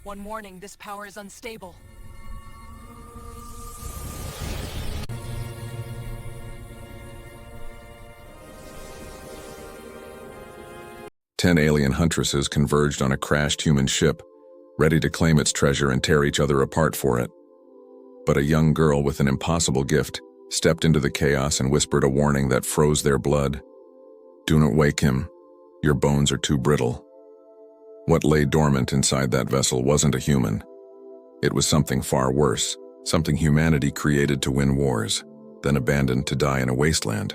One warning, this power is unstable. Ten alien huntresses converged on a crashed human ship, ready to claim its treasure and tear each other apart for it. But a young girl with an impossible gift stepped into the chaos and whispered a warning that froze their blood. "Do not wake him. Your bones are too brittle." What lay dormant inside that vessel wasn't a human. It was something far worse, something humanity created to win wars, then abandoned to die in a wasteland.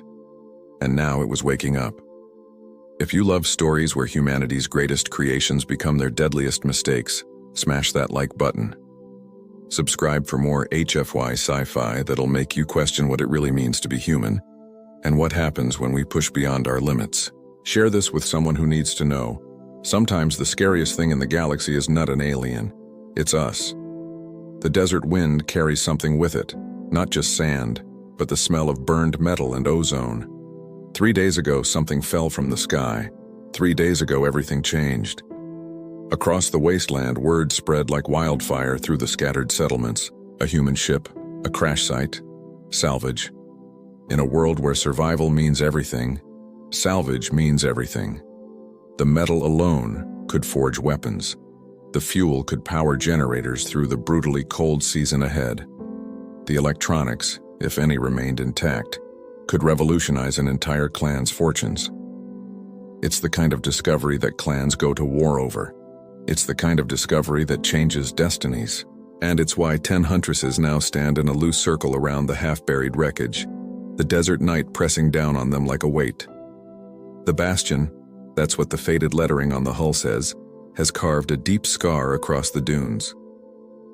And now it was waking up. If you love stories where humanity's greatest creations become their deadliest mistakes, smash that like button. Subscribe for more HFY sci-fi that'll make you question what it really means to be human, and what happens when we push beyond our limits. Share this with someone who needs to know. Sometimes the scariest thing in the galaxy is not an alien, it's us. The desert wind carries something with it, not just sand, but the smell of burned metal and ozone. 3 days ago, something fell from the sky. 3 days ago, everything changed. Across the wasteland, word spread like wildfire through the scattered settlements. A human ship, a crash site, salvage. In a world where survival means everything, salvage means everything. The metal alone could forge weapons. The fuel could power generators through the brutally cold season ahead. The electronics, if any remained intact, could revolutionize an entire clan's fortunes. It's the kind of discovery that clans go to war over. It's the kind of discovery that changes destinies. And it's why 10 huntresses now stand in a loose circle around the half-buried wreckage, the desert night pressing down on them like a weight. The bastion, that's what the faded lettering on the hull says, has carved a deep scar across the dunes.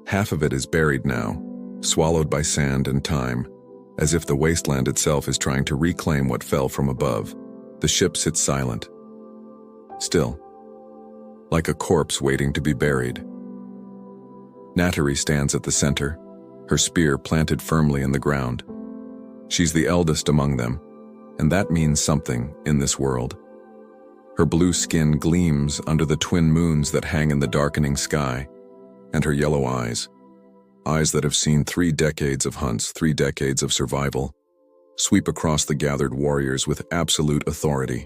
Half of it is buried now, swallowed by sand and time, as if the wasteland itself is trying to reclaim what fell from above. The ship sits silent, still, like a corpse waiting to be buried. Nattery stands at the center, her spear planted firmly in the ground. She's the eldest among them, and that means something in this world. Her blue skin gleams under the twin moons that hang in the darkening sky, and her yellow eyes that have seen 3 decades of hunts, 3 decades of survival, sweep across the gathered warriors with absolute authority.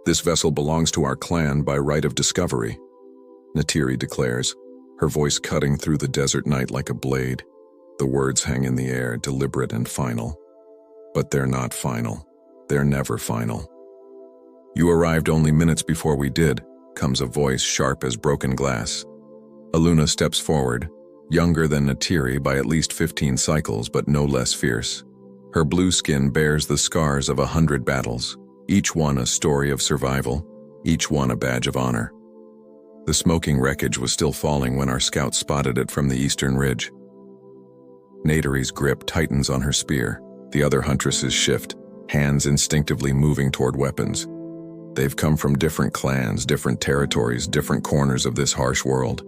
"This vessel belongs to our clan by right of discovery," Nattery declares, her voice cutting through the desert night like a blade. The words hang in the air, deliberate and final. But they're not final. They're never final. "You arrived only minutes before we did," comes a voice sharp as broken glass. Aluna steps forward, younger than Nattery by at least 15 cycles, but no less fierce. Her blue skin bears the scars of 100 battles, each one a story of survival, each one a badge of honor. The smoking wreckage was still falling when our scouts spotted it from the eastern ridge. Nattery's grip tightens on her spear. The other huntresses shift, hands instinctively moving toward weapons. They've come from different clans, different territories, different corners of this harsh world.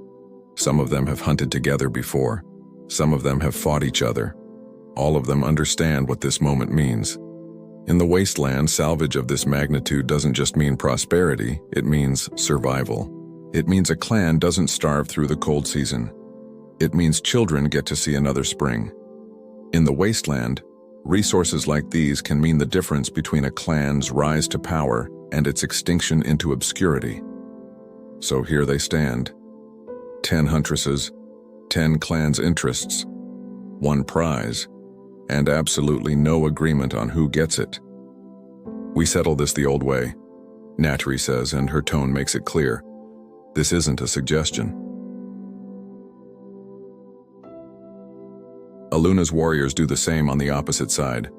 Some of them have hunted together before. Some of them have fought each other. All of them understand what this moment means. In the wasteland, salvage of this magnitude doesn't just mean prosperity, it means survival. It means a clan doesn't starve through the cold season. It means children get to see another spring. In the wasteland, resources like these can mean the difference between a clan's rise to power and its extinction into obscurity. So here they stand. 10 huntresses, 10 clans' interests, 1 prize, and absolutely no agreement on who gets it. "We settle this the old way," Nattery says, and her tone makes it clear. This isn't a suggestion. Aluna's warriors do the same on the opposite side.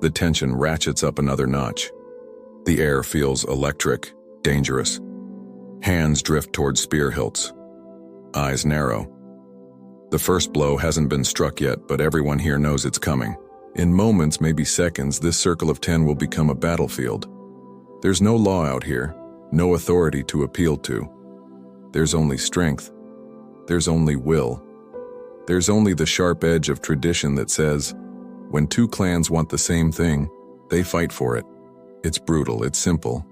The tension ratchets up another notch. The air feels electric, dangerous. Hands drift toward spear hilts. Eyes narrow. The first blow hasn't been struck yet, but everyone here knows it's coming. In moments, maybe seconds, this circle of 10 will become a battlefield. There's no law out here, no authority to appeal to. There's only strength. There's only will. There's only the sharp edge of tradition that says, when 2 clans want the same thing, they fight for it. It's brutal, it's simple.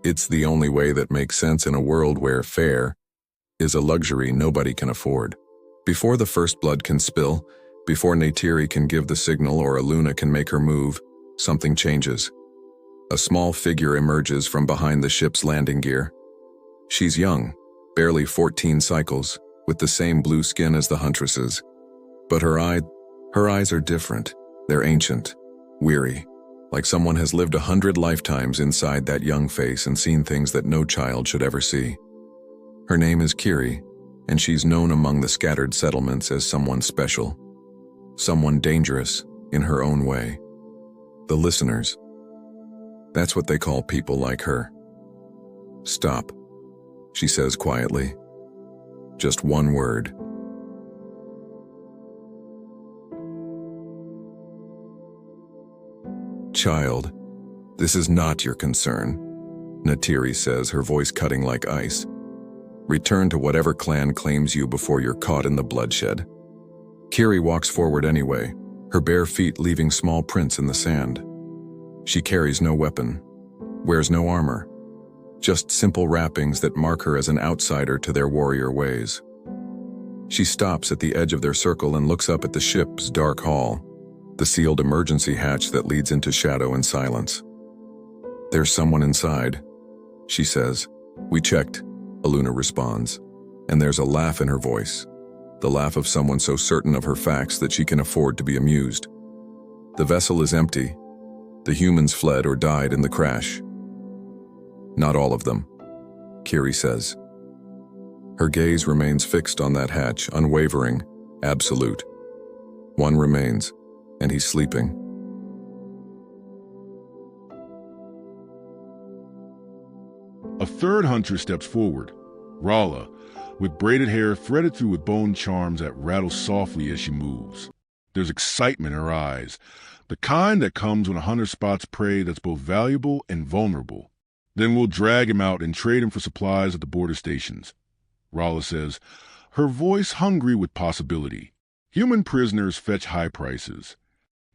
It's the only way that makes sense in a world where fair is a luxury nobody can afford. Before the first blood can spill, before Neytiri can give the signal or Aluna can make her move, something changes. A small figure emerges from behind the ship's landing gear. She's young, barely 14 cycles, with the same blue skin as the Huntresses. But her eyes are different. They're ancient, weary, like someone has lived 100 lifetimes inside that young face and seen things that no child should ever see. Her name is Kiri, and she's known among the scattered settlements as someone special, someone dangerous in her own way. The listeners. That's what they call people like her. Stop, she says quietly. Just one word. Child, this is not your concern, Neytiri says, her voice cutting like ice. Return to whatever clan claims you before you're caught in the bloodshed. Kiri walks forward anyway, her bare feet leaving small prints in the sand. She carries no weapon, wears no armor, just simple wrappings that mark her as an outsider to their warrior ways. She stops at the edge of their circle and looks up at the ship's dark hall, the sealed emergency hatch that leads into shadow and silence. There's someone inside, she says. We checked, Aluna responds, and there's a laugh in her voice, the laugh of someone so certain of her facts that she can afford to be amused. The vessel is empty. The humans fled or died in the crash. Not all of them, Kiri says. Her gaze remains fixed on that hatch, unwavering, absolute. One remains, and he's sleeping. A third hunter steps forward, Rala, with braided hair threaded through with bone charms that rattle softly as she moves. There's excitement in her eyes, the kind that comes when a hunter spots prey that's both valuable and vulnerable. Then we'll drag him out and trade him for supplies at the border stations, Rala says, her voice hungry with possibility. Human prisoners fetch high prices.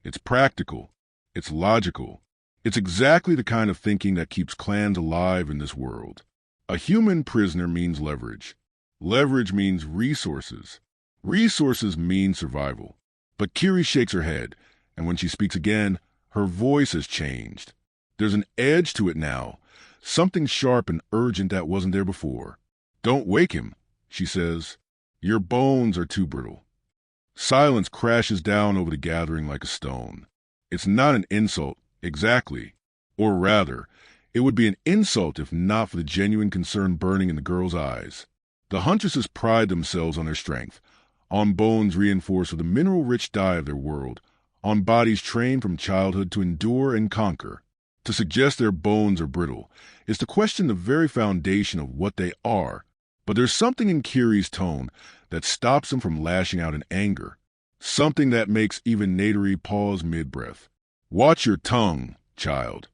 It's practical. It's logical. It's exactly the kind of thinking that keeps clans alive in this world. A human prisoner means leverage. Leverage means resources. Resources mean survival. But Kiri shakes her head, and when she speaks again, her voice has changed. There's an edge to it now, something sharp and urgent that wasn't there before. Don't wake him, she says. Your bones are too brittle. Silence crashes down over the gathering like a stone. It's not an insult, exactly. Or rather, it would be an insult if not for the genuine concern burning in the girl's eyes. The Huntresses pride themselves on their strength, on bones reinforced with the mineral-rich dye of their world, on bodies trained from childhood to endure and conquer. To suggest their bones are brittle is to question the very foundation of what they are. But there's something in Kiri's tone that stops them from lashing out in anger, something that makes even Neytiri pause mid-breath. Watch your tongue, child,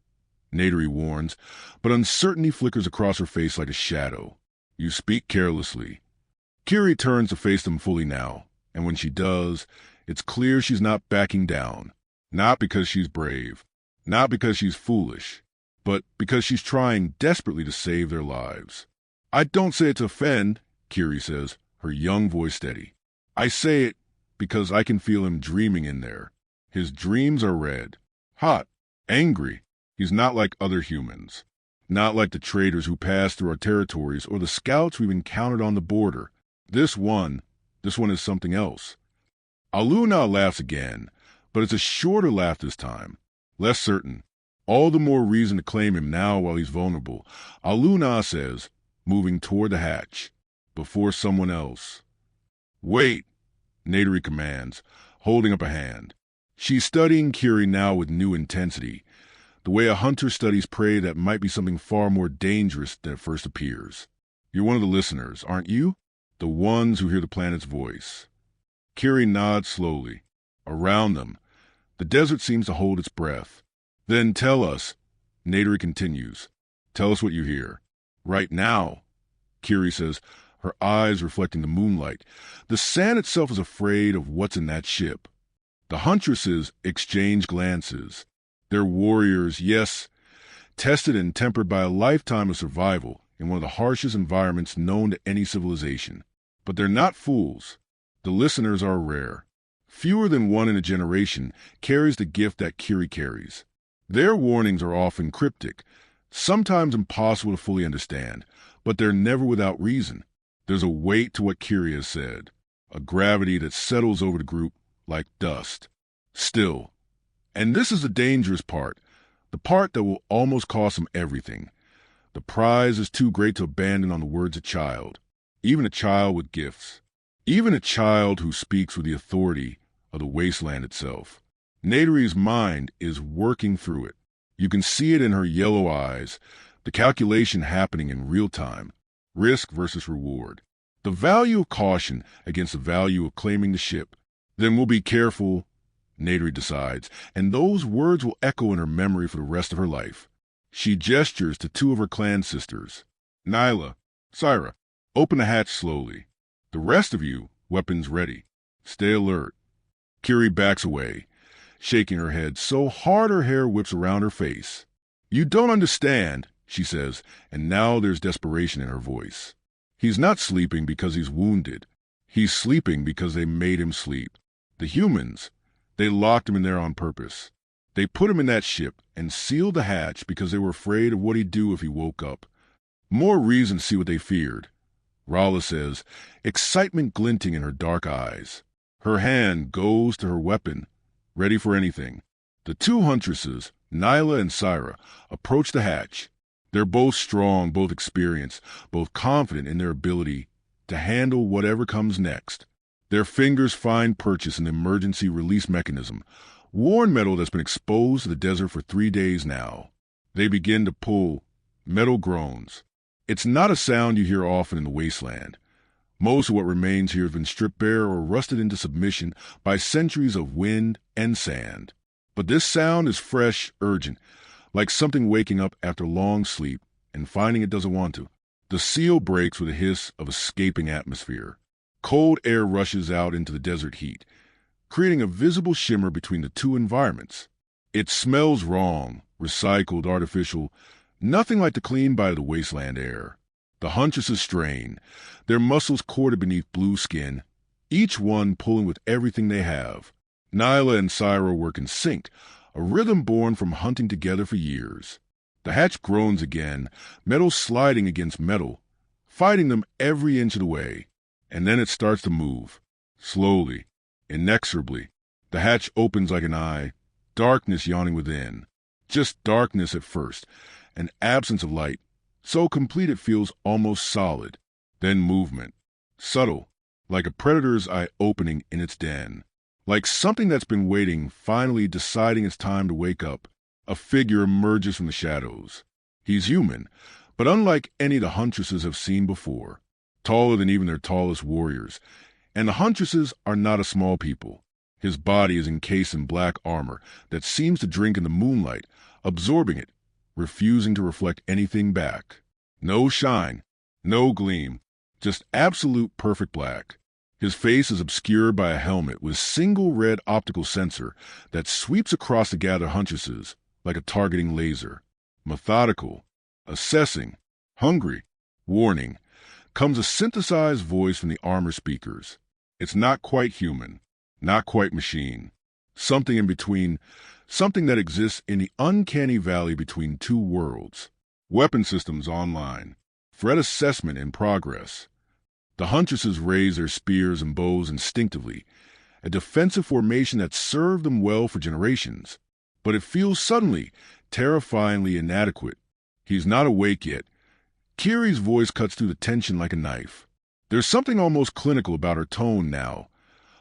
Neytiri warns, but uncertainty flickers across her face like a shadow. You speak carelessly. Kiri turns to face them fully now, and when she does, it's clear she's not backing down. Not because she's brave, not because she's foolish, but because she's trying desperately to save their lives. I don't say it to offend, Kiri says, her young voice steady. I say it because I can feel him dreaming in there. His dreams are red, hot, angry. He's not like other humans. Not like the traders who pass through our territories or the scouts we've encountered on the border. This one is something else. Aluna laughs again, but it's a shorter laugh this time, less certain. All the more reason to claim him now while he's vulnerable. Aluna says, moving toward the hatch, before someone else. Wait, Neytiri commands, holding up a hand. She's studying Kiri now with new intensity, the way a hunter studies prey that might be something far more dangerous than it first appears. You're one of the listeners, aren't you? The ones who hear the planet's voice. Kiri nods slowly. Around them, the desert seems to hold its breath. Then tell us, Neytiri continues. Tell us what you hear. Right now, Kiri says, her eyes reflecting the moonlight. The sand itself is afraid of what's in that ship. The Huntresses exchange glances. They're warriors, yes, tested and tempered by a lifetime of survival, in one of the harshest environments known to any civilization. But they're not fools. The listeners are rare. Fewer than one in a generation carries the gift that Kiri carries. Their warnings are often cryptic, sometimes impossible to fully understand, but they're never without reason. There's a weight to what Kiri has said, a gravity that settles over the group like dust. Still, and this is the dangerous part, the part that will almost cost them everything. The prize is too great to abandon on the words of a child, even a child with gifts, even a child who speaks with the authority of the Wasteland itself. Nadery's mind is working through it. You can see it in her yellow eyes, the calculation happening in real time, risk versus reward, the value of caution against the value of claiming the ship. Then we'll be careful, Nadery decides, and those words will echo in her memory for the rest of her life. She gestures to two of her clan sisters. Nyla, Syra, open the hatch slowly. The rest of you, weapons ready. Stay alert. Kiri backs away, shaking her head so hard her hair whips around her face. You don't understand, she says, and now there's desperation in her voice. He's not sleeping because he's wounded. He's sleeping because they made him sleep. The humans, they locked him in there on purpose. They put him in that ship and sealed the hatch because they were afraid of what he'd do if he woke up. More reason to see what they feared. Rala says, excitement glinting in her dark eyes. Her hand goes to her weapon, ready for anything. The two huntresses, Nyla and Syra, approach the hatch. They're both strong, both experienced, both confident in their ability to handle whatever comes next. Their fingers find purchase in the emergency release mechanism, worn metal that's been exposed to the desert for 3 days now. They begin to pull. Metal groans. It's not a sound you hear often in the Wasteland. Most of what remains here has been stripped bare or rusted into submission by centuries of wind and sand. But this sound is fresh, urgent, like something waking up after long sleep and finding it doesn't want to. The seal breaks with a hiss of escaping atmosphere. Cold air rushes out into the desert heat, creating a visible shimmer between the two environments. It smells wrong, recycled, artificial, nothing like the clean bite of the Wasteland air. The huntresses strain, their muscles corded beneath blue skin, each one pulling with everything they have. Nyla and Syra work in sync, a rhythm born from hunting together for years. The hatch groans again, metal sliding against metal, fighting them every inch of the way. And then it starts to move. Slowly, inexorably. The hatch opens like an eye, darkness yawning within. Just darkness at first, an absence of light, so complete it feels almost solid. Then movement. Subtle, like a predator's eye opening in its den. Like something that's been waiting, finally deciding it's time to wake up. A figure emerges from the shadows. He's human, but unlike any the huntresses have seen before. Taller than even their tallest warriors. And the huntresses are not a small people. His body is encased in black armor that seems to drink in the moonlight, absorbing it, refusing to reflect anything back. No shine, no gleam, just absolute perfect black. His face is obscured by a helmet with a single red optical sensor that sweeps across the gathered huntresses like a targeting laser. Methodical, assessing, hungry, warning, comes a synthesized voice from the armor speakers. It's not quite human, not quite machine. Something in between, something that exists in the uncanny valley between two worlds. Weapon systems online. Threat assessment in progress. The huntresses raise their spears and bows instinctively, a defensive formation that served them well for generations. But it feels suddenly, terrifyingly inadequate. He's not awake yet. Kiri's voice cuts through the tension like a knife. There's something almost clinical about her tone now,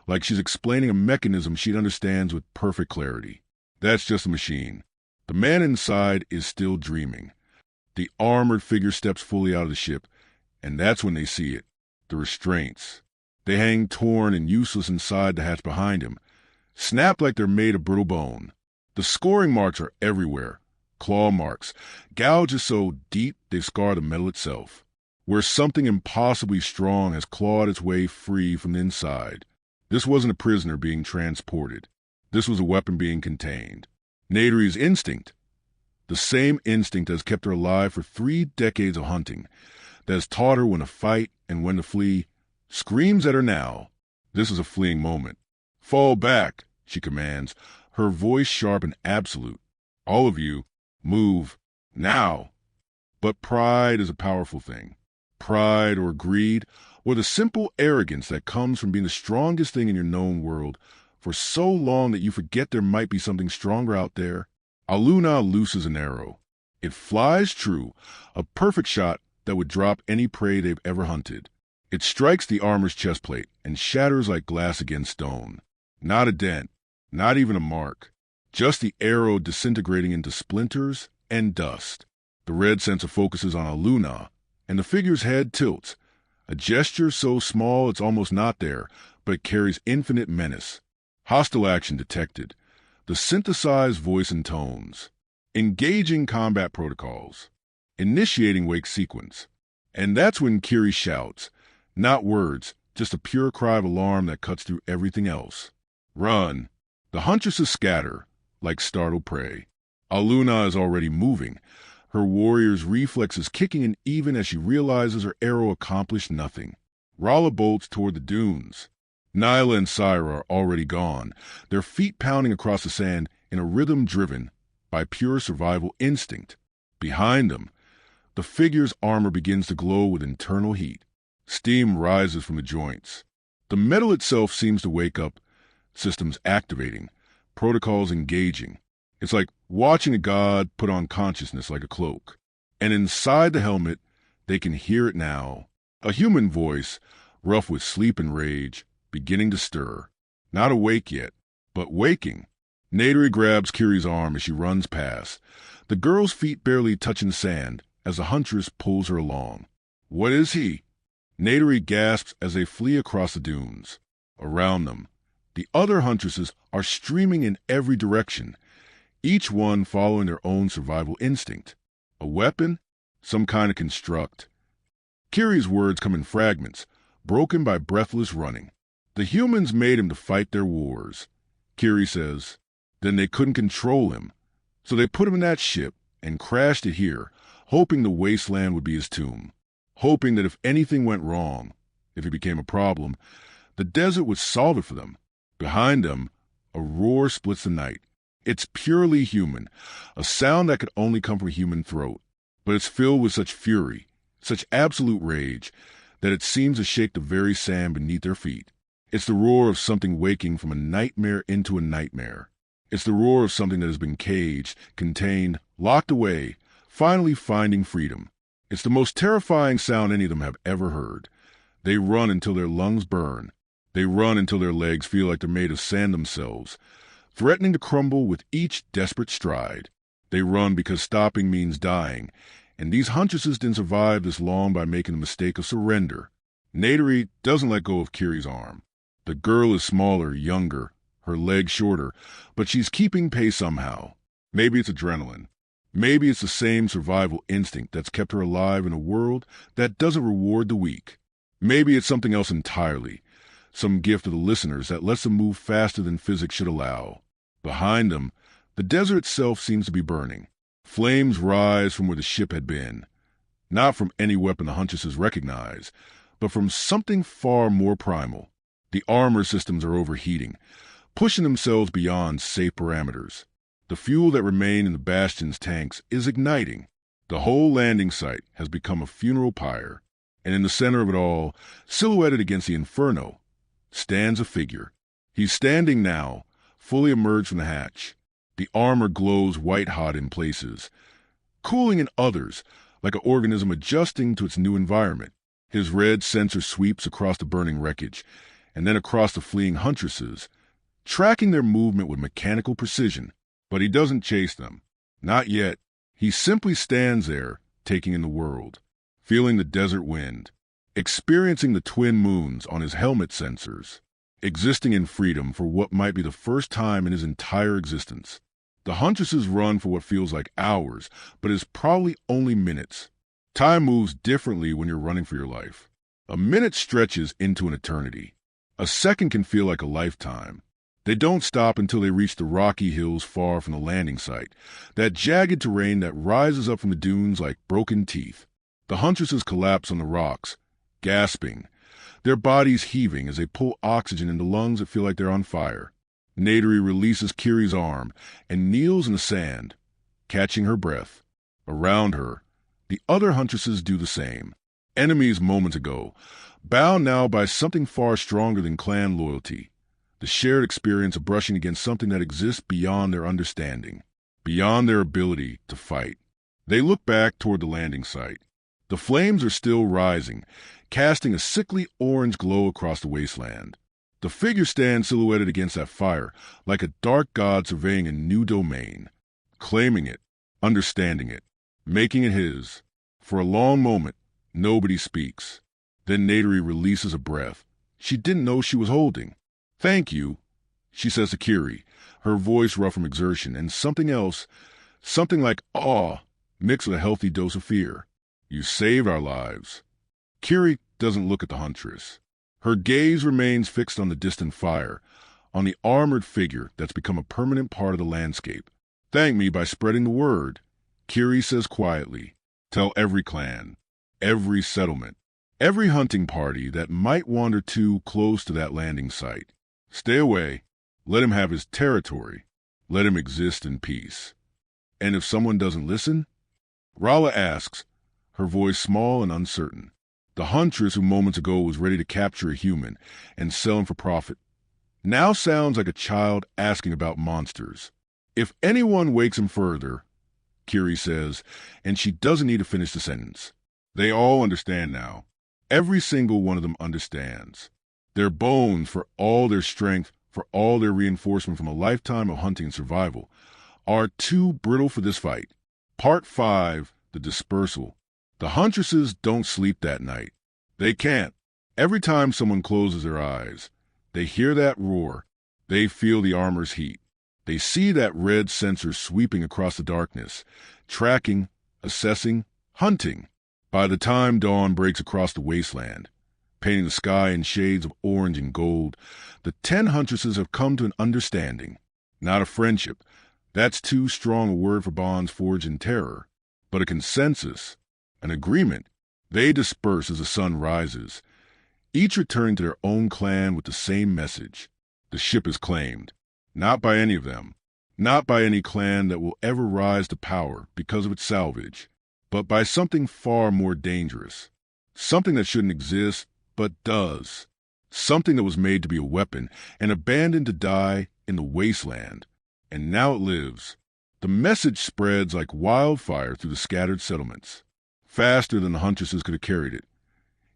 like she's explaining a mechanism she understands with perfect clarity. That's just a machine. The man inside is still dreaming. The armored figure steps fully out of the ship, and that's when they see it. The restraints. They hang torn and useless inside the hatch behind him, snapped like they're made of brittle bone. The scoring marks are everywhere. Claw marks, gouges so deep they scar the metal itself, where something impossibly strong has clawed its way free from the inside. This wasn't a prisoner being transported. This was a weapon being contained. Nadery's instinct, the The same instinct that has kept her alive for 3 decades of hunting, that has taught her when to fight and when to flee, screams at her now. This is a fleeing moment. "Fall back," she commands, her voice sharp and absolute. "All of you, move, now." But pride is a powerful thing. Pride or greed, or the simple arrogance that comes from being the strongest thing in your known world for so long that you forget there might be something stronger out there. Aluna looses an arrow. It flies true, a perfect shot that would drop any prey they've ever hunted. It strikes the armor's chestplate and shatters like glass against stone. Not a dent, not even a mark, just the arrow disintegrating into splinters and dust. The red sensor focuses on Aluna, and the figure's head tilts, a gesture so small it's almost not there, but it carries infinite menace. Hostile action detected. The synthesized voice and tones. Engaging combat protocols. Initiating wake sequence. And that's when Kiri shouts. Not words, just a pure cry of alarm that cuts through everything else. Run. The Huntresses scatter, like startled prey. Aluna is already moving, her warrior's reflexes kicking in even as she realizes her arrow accomplished nothing. Rala bolts toward the dunes. Nyla and Syra are already gone, their feet pounding across the sand in a rhythm driven by pure survival instinct. Behind them, the figure's armor begins to glow with internal heat. Steam rises from the joints. The metal itself seems to wake up, systems activating, protocols engaging. It's like watching a god put on consciousness like a cloak. And inside the helmet, they can hear it now. A human voice, rough with sleep and rage, beginning to stir. Not awake yet, but waking. Naderi grabs Kiri's arm as she runs past, the girl's feet barely touching sand as the huntress pulls her along. What is he? Naderi gasps as they flee across the dunes. Around them, the other huntresses are streaming in every direction, each one following their own survival instinct. A weapon? Some kind of construct. Kiri's words come in fragments, broken by breathless running. The humans made him to fight their wars. Kiri says, then they couldn't control him, so they put him in that ship and crashed it here, hoping the Wasteland would be his tomb, hoping that if anything went wrong, if it became a problem, the desert would solve it for them. Behind them, a roar splits the night. It's purely human, a sound that could only come from a human throat, but it's filled with such fury, such absolute rage, that it seems to shake the very sand beneath their feet. It's the roar of something waking from a nightmare into a nightmare. It's the roar of something that has been caged, contained, locked away, finally finding freedom. It's the most terrifying sound any of them have ever heard. They run until their lungs burn. They run until their legs feel like they're made of sand themselves, threatening to crumble with each desperate stride. They run because stopping means dying, and these huntresses didn't survive this long by making the mistake of surrender. Naderi doesn't let go of Kiri's arm. The girl is smaller, younger, her legs shorter, but she's keeping pace somehow. Maybe it's adrenaline. Maybe it's the same survival instinct that's kept her alive in a world that doesn't reward the weak. Maybe it's something else entirely, some gift of the listeners that lets them move faster than physics should allow. Behind them, the desert itself seems to be burning. Flames rise from where the ship had been. Not from any weapon the Huntresses recognize, but from something far more primal. The armor systems are overheating, pushing themselves beyond safe parameters. The fuel that remained in the Bastion's tanks is igniting. The whole landing site has become a funeral pyre, and in the center of it all, silhouetted against the inferno, stands a figure. He's standing now, fully emerged from the hatch. The armor glows white-hot in places, cooling in others, like an organism adjusting to its new environment. His red sensor sweeps across the burning wreckage, and then across the fleeing huntresses, tracking their movement with mechanical precision. But he doesn't chase them. Not yet. He simply stands there, taking in the world, feeling the desert wind, experiencing the twin moons on his helmet sensors, existing in freedom for what might be the first time in his entire existence. The huntresses run for what feels like hours, but is probably only minutes. Time moves differently when you're running for your life. A minute stretches into an eternity. A second can feel like a lifetime. They don't stop until they reach the rocky hills far from the landing site, that jagged terrain that rises up from the dunes like broken teeth. The Huntresses collapse on the rocks, gasping, their bodies heaving as they pull oxygen into lungs that feel like they're on fire. Naderi releases KIRI'S arm and kneels in the sand, catching her breath. Around her, the other Huntresses do the same. Enemies moments ago, bound now by something far stronger than clan loyalty, the shared experience of brushing against something that exists beyond their understanding, beyond their ability to fight. They look back toward the landing site. The flames are still rising, casting a sickly orange glow across the wasteland. The figure stands silhouetted against that fire, like a dark god surveying a new domain, claiming it, understanding it, making it his. For a long moment, nobody speaks. Then Naderi releases a breath she didn't know she was holding. "Thank you," she says to Kiri, her voice rough from exertion, and something else, something like awe, mixed with a healthy dose of fear. "You saved our lives." Kiri doesn't look at the Huntress. Her gaze remains fixed on the distant fire, on the armored figure that's become a permanent part of the landscape. "Thank me by spreading the word," Kiri says quietly. "Tell every clan, every settlement, every hunting party that might wander too close to that landing site. Stay away. Let him have his territory. Let him exist in peace." "And if someone doesn't listen?" Rala asks, her voice small and uncertain. The Huntress who moments ago was ready to capture a human and sell him for profit now sounds like a child asking about monsters. "If anyone wakes him further," Kiri says, and she doesn't need to finish the sentence. They all understand now. Every single one of them understands. Their bones, for all their strength, for all their reinforcement from a lifetime of hunting and survival, are too brittle for this fight. Part 5, the dispersal. The Huntresses don't sleep that night. They can't. Every time someone closes their eyes, they hear that roar. They feel the armor's heat. They see that red sensor sweeping across the darkness, tracking, assessing, hunting. By the time dawn breaks across the wasteland, painting the sky in shades of orange and gold, the 10 Huntresses have come to an understanding. Not a friendship. That's too strong a word for bonds forged in terror. But a consensus. An agreement. They disperse as the sun rises, each returning to their own clan with the same message. The ship is claimed. Not by any of them. Not by any clan that will ever rise to power because of its salvage, but by something far more dangerous. Something that shouldn't exist, but does. Something that was made to be a weapon and abandoned to die in the wasteland. And now it lives. The message spreads like wildfire through the scattered settlements. Faster than the Huntresses could have carried it,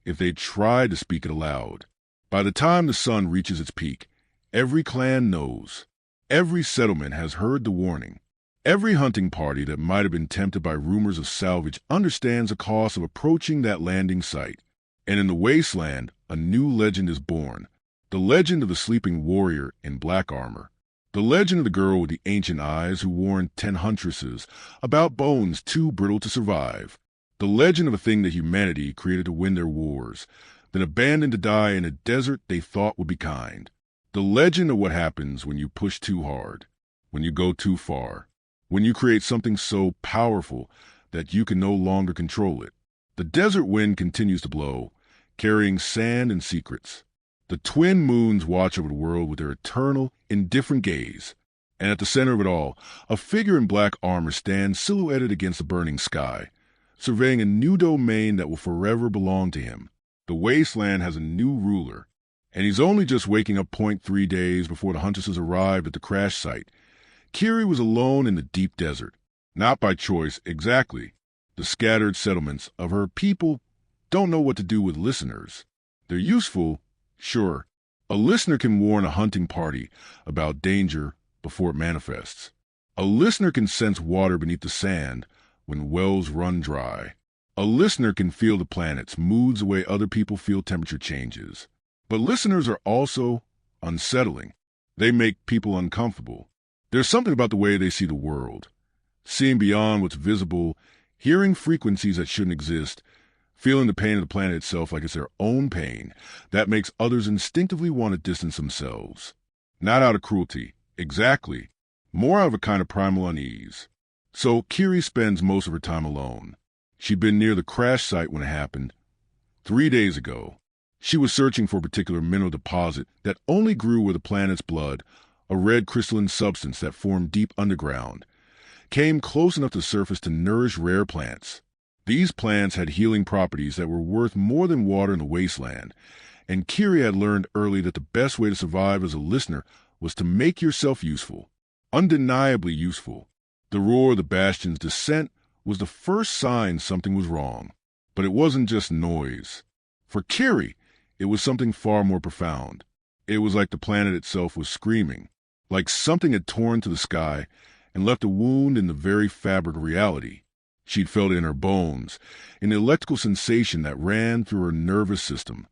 if they tried to speak it aloud. By the time the sun reaches its peak, every clan knows. Every settlement has heard the warning. Every hunting party that might have been tempted by rumors of salvage understands the cost of approaching that landing site. And in the wasteland, a new legend is born. The legend of the sleeping warrior in black armor. The legend of the girl with the ancient eyes who warned 10 Huntresses about bones too brittle to survive. The legend of a thing that humanity created to win their wars, then abandoned to die in a desert they thought would be kind. The legend of what happens when you push too hard, when you go too far, when you create something so powerful that you can no longer control it. The desert wind continues to blow, carrying sand and secrets. The twin moons watch over the world with their eternal, indifferent gaze. And at the center of it all, a figure in black armor stands silhouetted against the burning sky, surveying a new domain that will forever belong to him. The wasteland has a new ruler, and he's only just waking up 3 days before the Huntresses arrived at the crash site. Kiri was alone in the deep desert, not by choice exactly. The scattered settlements of her people don't know what to do with listeners. They're useful, sure. A listener can warn a hunting party about danger before it manifests. A listener can sense water beneath the sand when wells run dry. A listener can feel the planets, moods the way other people feel temperature changes. But listeners are also unsettling. They make people uncomfortable. There's something about the way they see the world. Seeing beyond what's visible, hearing frequencies that shouldn't exist, feeling the pain of the planet itself like it's their own pain, that makes others instinctively want to distance themselves. Not out of cruelty. Exactly. More out of a kind of primal unease. So Kiri spends most of her time alone. She'd been near the crash site when it happened. 3 days ago, she was searching for a particular mineral deposit that only grew where the planet's blood, a red crystalline substance that formed deep underground, came close enough to the surface to nourish rare plants. These plants had healing properties that were worth more than water in the wasteland, and Kiri had learned early that the best way to survive as a listener was to make yourself useful, undeniably useful. The roar of the Bastion's descent was the first sign something was wrong. But it wasn't just noise. For Kiri, it was something far more profound. It was like the planet itself was screaming, like something had torn to the sky and left a wound in the very fabric of reality. She'd felt it in her bones, in the electrical sensation that ran through her nervous system,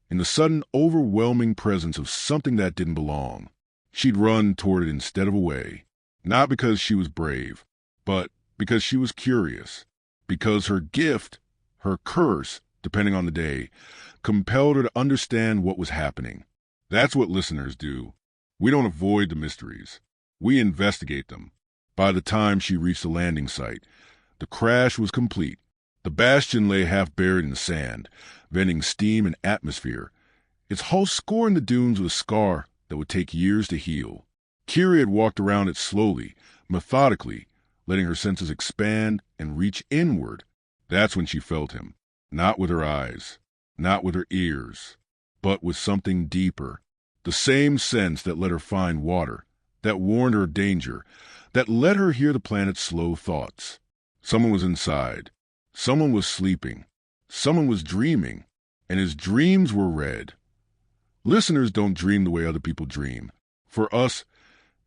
in the sudden overwhelming presence of something that didn't belong. She'd run toward it instead of away, not because she was brave, but because she was curious, because her gift, her curse, depending on the day, compelled her to understand what was happening. That's what listeners do. We don't avoid the mysteries. We investigate them. By the time she reached the landing site, the crash was complete. The Bastion lay half buried in the sand, venting steam and atmosphere, its hull scoring the dunes with a scar that would take years to heal. Kiri had walked around it slowly, methodically, letting her senses expand and reach inward. That's when she felt him, not with her eyes, not with her ears, but with something deeper. The same sense that let her find water, that warned her of danger, that let her hear the planet's slow thoughts. Someone was inside. Someone was sleeping. Someone was dreaming, and his dreams were red. Listeners don't dream the way other people dream. For us,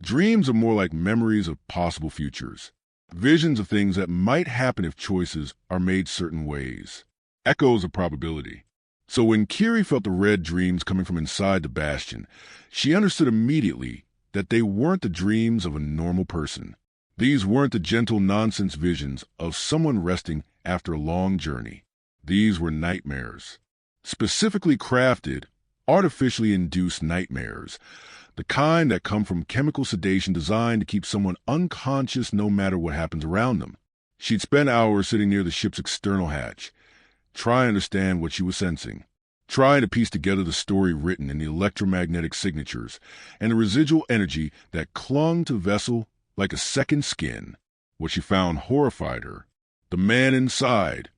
dreams are more like memories of possible futures, visions of things that might happen if choices are made certain ways, echoes of probability. So when Kiri felt the red dreams coming from inside the Bastion, she understood immediately that they weren't the dreams of a normal person. These weren't the gentle nonsense visions of someone resting after a long journey. These were nightmares. Specifically crafted, artificially induced nightmares, the kind that come from chemical sedation designed to keep someone unconscious no matter what happens around them. She'd spent hours sitting near the ship's external hatch, trying to understand what she was sensing, trying to piece together the story written in the electromagnetic signatures and the residual energy that clung to the vessel like a second skin. What she found horrified her. The man inside,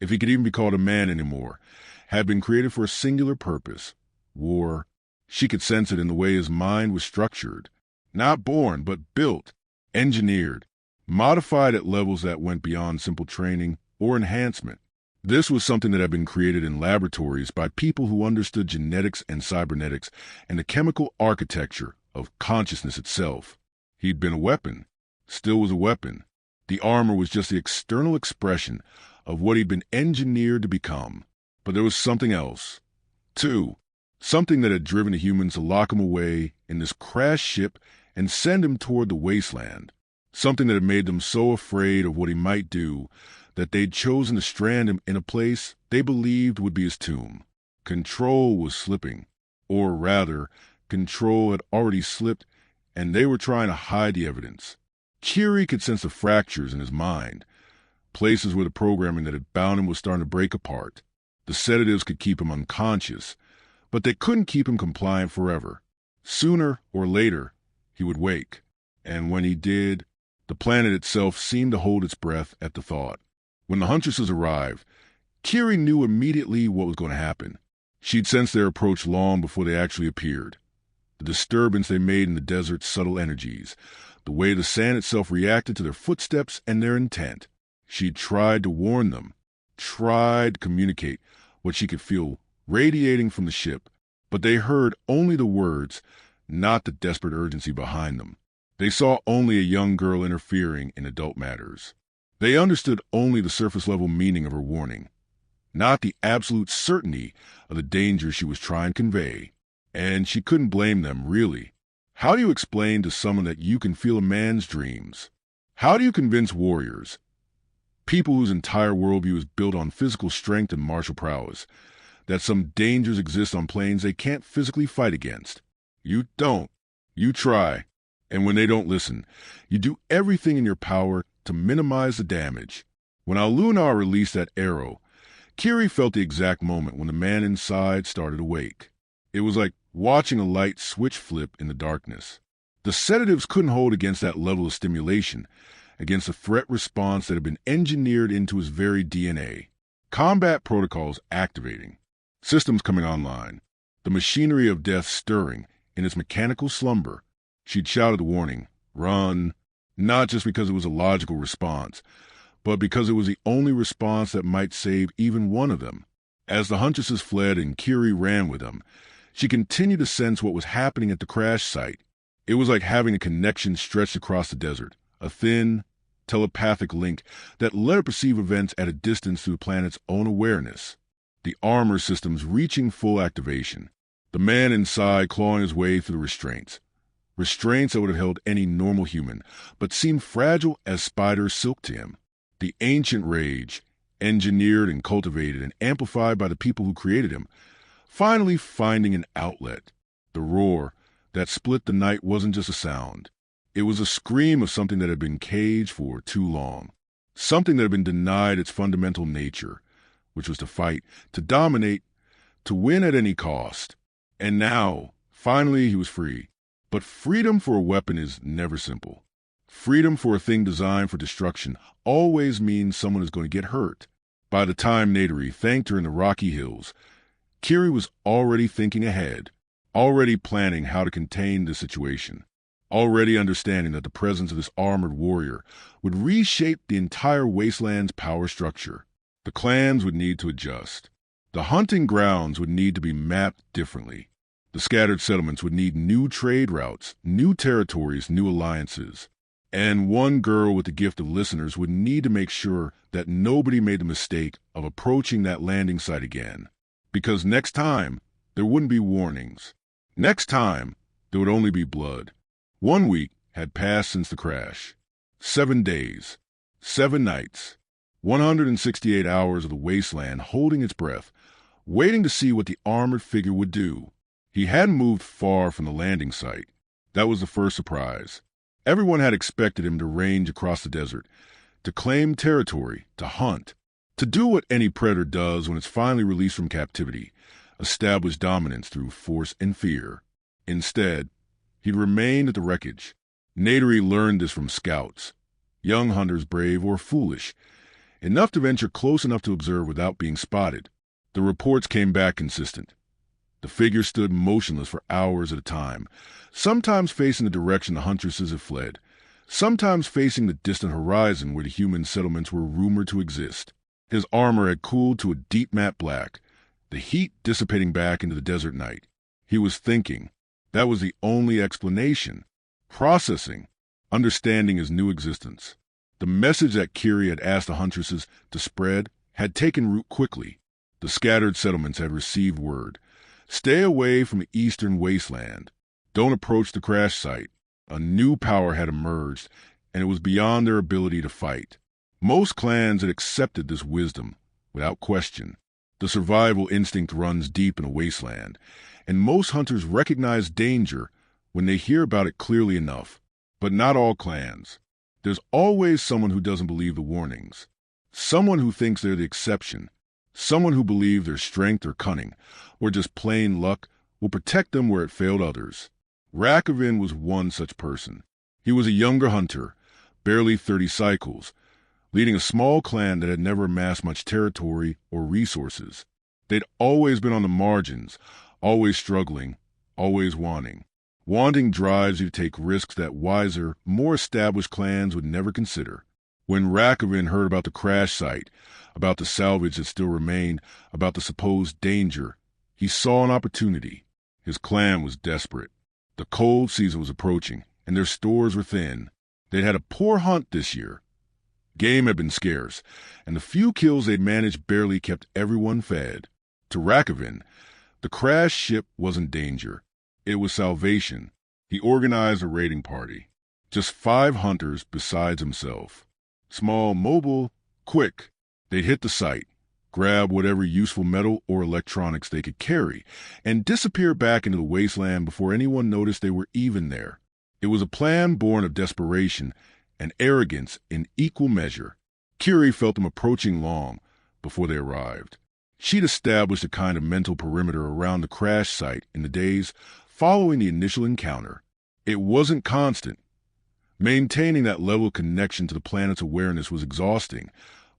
if he could even be called a man anymore, had been created for a singular purpose: war. She could sense it in the way his mind was structured. Not born, but built, engineered, modified at levels that went beyond simple training or enhancement. This was something that had been created in laboratories by people who understood genetics and cybernetics and the chemical architecture of consciousness itself. He'd been a weapon, still was a weapon. The armor was just the external expression of what he'd been engineered to become. But there was something else, too. Something that had driven the humans to lock him away in this crashed ship and send him toward the wasteland. Something that had made them so afraid of what he might do that they'd chosen to strand him in a place they believed would be his tomb. Control was slipping. Or rather, control had already slipped, and they were trying to hide the evidence. Kiri could sense the fractures in his mind, places where the programming that had bound him was starting to break apart. The sedatives could keep him unconscious, but they couldn't keep him compliant forever. Sooner or later, he would wake, and when he did, the planet itself seemed to hold its breath at the thought. When the Huntresses arrived, Kiri knew immediately what was going to happen. She'd sensed their approach long before they actually appeared. The disturbance they made in the desert's subtle energies, the way the sand itself reacted to their footsteps and their intent. She'd tried to warn them, tried to communicate what she could feel radiating from the ship, but they heard only the words, not the desperate urgency behind them. They saw only a young girl interfering in adult matters. They understood only the surface-level meaning of her warning, not the absolute certainty of the danger she was trying to convey. And she couldn't blame them, really. How do you explain to someone that you can feel a man's dreams? How do you convince warriors, people whose entire worldview is built on physical strength and martial prowess, that some dangers exist on planes they can't physically fight against? You don't. You try, and when they don't listen, you do everything in your power to minimize the damage. When Alunar released that arrow, Kiri felt the exact moment when the man inside started to wake. It was like watching a light switch flip in the darkness. The sedatives couldn't hold against that level of stimulation, against a threat response that had been engineered into his very DNA. Combat protocols activating, systems coming online, the machinery of death stirring in its mechanical slumber. She'd shouted the warning, "Run," not just because it was a logical response, but because it was the only response that might save even one of them. As the Huntresses fled and Kiri ran with them, she continued to sense what was happening at the crash site. It was like having a connection stretched across the desert, a thin, telepathic link that let her perceive events at a distance through the planet's own awareness. The armor systems reaching full activation. The man inside clawing his way through the restraints. Restraints that would have held any normal human, but seemed fragile as spider silk to him. The ancient rage, engineered and cultivated and amplified by the people who created him, finally finding an outlet. The roar that split the night wasn't just a sound. It was a scream of something that had been caged for too long. Something that had been denied its fundamental nature, which was to fight, to dominate, to win at any cost. And now, finally, he was free. But freedom for a weapon is never simple. Freedom for a thing designed for destruction always means someone is going to get hurt. By the time Naderi thanked her in the Rocky Hills, Kiri was already thinking ahead, already planning how to contain the situation, already understanding that the presence of this armored warrior would reshape the entire Wasteland's power structure. The clans would need to adjust. The hunting grounds would need to be mapped differently. The scattered settlements would need new trade routes, new territories, new alliances. And one girl with the gift of listeners would need to make sure that nobody made the mistake of approaching that landing site again. Because next time, there wouldn't be warnings. Next time, there would only be blood. 1 week had passed since the crash. 7 days, 7 nights, 168 hours of the Wasteland holding its breath, waiting to see what the armored figure would do. He hadn't moved far from the landing site. That was the first surprise. Everyone had expected him to range across the desert, to claim territory, to hunt, to do what any predator does when it's finally released from captivity, establish dominance through force and fear. Instead, he'd remained at the wreckage. Naderi learned this from scouts, young hunters brave or foolish, enough to venture close enough to observe without being spotted. The reports came back consistent. The figure stood motionless for hours at a time, sometimes facing the direction the Huntresses had fled, sometimes facing the distant horizon where the human settlements were rumored to exist. His armor had cooled to a deep matte black, the heat dissipating back into the desert night. He was thinking. That was the only explanation. Processing, understanding his new existence. The message that Kiri had asked the Huntresses to spread had taken root quickly. The scattered settlements had received word. Stay away from the eastern wasteland. Don't approach the crash site. A new power had emerged, and it was beyond their ability to fight. Most clans had accepted this wisdom, without question. The survival instinct runs deep in a wasteland, and most hunters recognize danger when they hear about it clearly enough. But not all clans. There's always someone who doesn't believe the warnings. Someone who thinks they're the exception. Someone who believes their strength or cunning, or just plain luck, will protect them where it failed others. Rakavin was one such person. He was a younger hunter, barely 30 cycles, leading a small clan that had never amassed much territory or resources. They'd always been on the margins, always struggling, always wanting. Wanting drives you to take risks that wiser, more established clans would never consider. When Rakavin heard about the crash site, about the salvage that still remained, about the supposed danger, he saw an opportunity. His clan was desperate. The cold season was approaching, and their stores were thin. They'd had a poor hunt this year. Game had been scarce, and the few kills they'd managed barely kept everyone fed. To Rakavin, the crashed ship wasn't danger. It was salvation. He organized a raiding party. Just 5 hunters besides himself. Small, mobile, quick. They'd hit the site, grab whatever useful metal or electronics they could carry, and disappear back into the wasteland before anyone noticed they were even there. It was a plan born of desperation and arrogance in equal measure. Kiri felt them approaching long before they arrived. She'd established a kind of mental perimeter around the crash site in the days following the initial encounter. It wasn't constant. Maintaining that level of connection to the planet's awareness was exhausting,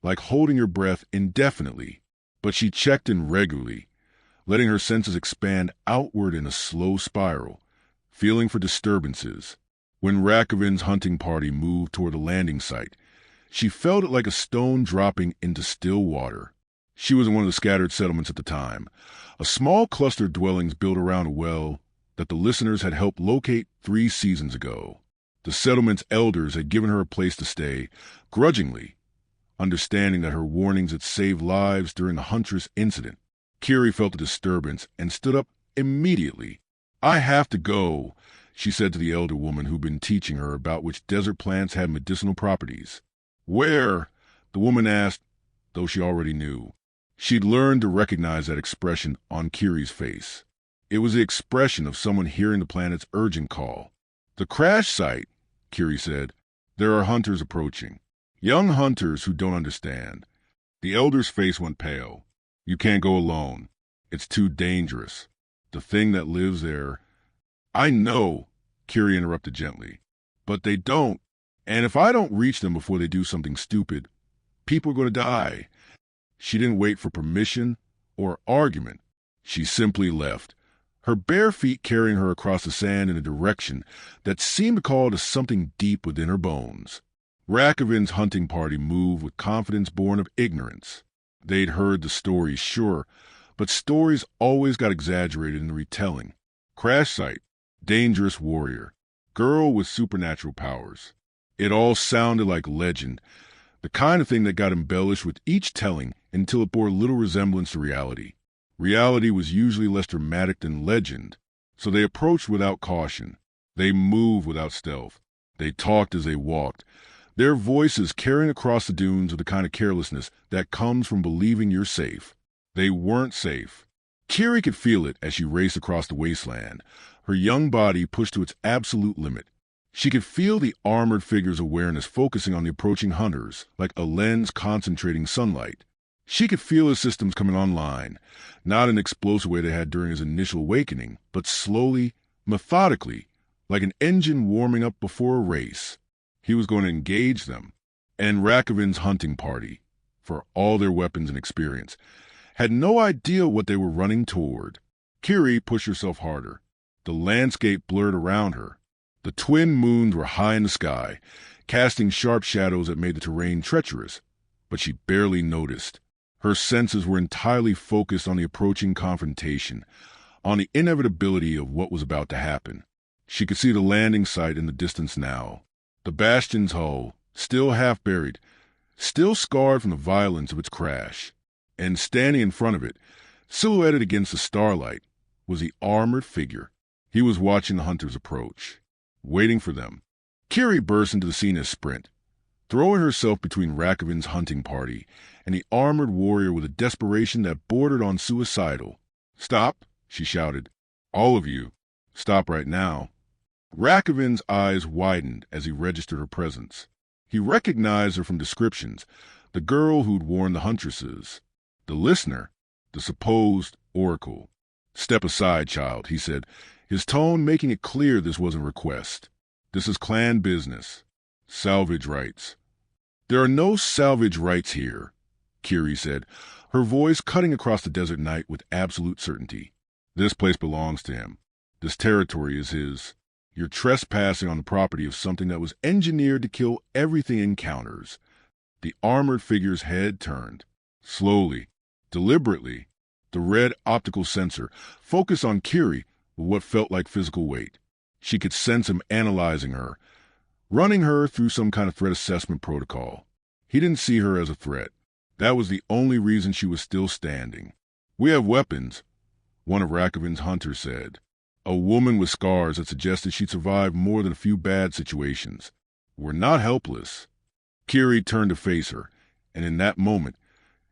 like holding your breath indefinitely. But she checked in regularly, letting her senses expand outward in a slow spiral, feeling for disturbances. When Rakovin's hunting party moved toward the landing site, she felt it like a stone dropping into still water. She was in one of the scattered settlements at the time, a small cluster of dwellings built around a well that the listeners had helped locate 3 seasons ago. The settlement's elders had given her a place to stay, grudgingly, understanding that her warnings had saved lives during the Huntress incident. Kiri felt the disturbance and stood up immediately. "I have to go," she said to the elder woman who'd been teaching her about which desert plants had medicinal properties. "Where?" the woman asked, though she already knew. She'd learned to recognize that expression on Kiri's face. It was the expression of someone hearing the planet's urgent call. "The crash site," Kiri said. "There are hunters approaching. Young hunters who don't understand." The elder's face went pale. "You can't go alone. It's too dangerous. The thing that lives there—" "I know," Kiri interrupted gently. "But they don't. And if I don't reach them before they do something stupid, people are going to die." She didn't wait for permission or argument. She simply left, her bare feet carrying her across the sand in a direction that seemed to call to something deep within her bones. Rakovin's hunting party moved with confidence born of ignorance. They'd heard the stories, sure, but stories always got exaggerated in the retelling. Crash site, dangerous warrior, girl with supernatural powers. It all sounded like legend, the kind of thing that got embellished with each telling until it bore little resemblance to reality. Reality was usually less dramatic than legend, so they approached without caution. They moved without stealth. They talked as they walked, their voices carrying across the dunes with the kind of carelessness that comes from believing you're safe. They weren't safe. Kiri could feel it as she raced across the wasteland, her young body pushed to its absolute limit. She could feel the armored figure's awareness focusing on the approaching hunters, like a lens concentrating sunlight. She could feel his systems coming online, not in the explosive way they had during his initial awakening, but slowly, methodically, like an engine warming up before a race. He was going to engage them. And Rakovin's hunting party, for all their weapons and experience, had no idea what they were running toward. Kiri pushed herself harder. The landscape blurred around her. The twin moons were high in the sky, casting sharp shadows that made the terrain treacherous, but she barely noticed. Her senses were entirely focused on the approaching confrontation, on the inevitability of what was about to happen. She could see the landing site in the distance now, the bastion's hull, still half buried, still scarred from the violence of its crash. And standing in front of it, silhouetted against the starlight, was the armored figure. He was watching the hunters approach, waiting for them. Kiri burst into the scene in a sprint, throwing herself between Rakovin's hunting party and the armored warrior with a desperation that bordered on suicidal. "Stop," she shouted. "All of you, stop right now." Rakovin's eyes widened as he registered her presence. He recognized her from descriptions, the girl who'd warned the Huntresses, the listener, the supposed oracle. "Step aside, child," he said, his tone making it clear this wasn't a request. "This is clan business. Salvage rights." "There are no salvage rights here," Kiri said, her voice cutting across the desert night with absolute certainty. "This place belongs to him. This territory is his. You're trespassing on the property of something that was engineered to kill everything it encounters." The armored figure's head turned. Slowly, deliberately, the red optical sensor focused on Kiri with what felt like physical weight. She could sense him analyzing her, running her through some kind of threat assessment protocol. He didn't see her as a threat. That was the only reason she was still standing. "We have weapons," one of Rakovin's hunters said. A woman with scars that suggested she'd survived more than a few bad situations. "We're not helpless." Kiri turned to face her, and in that moment,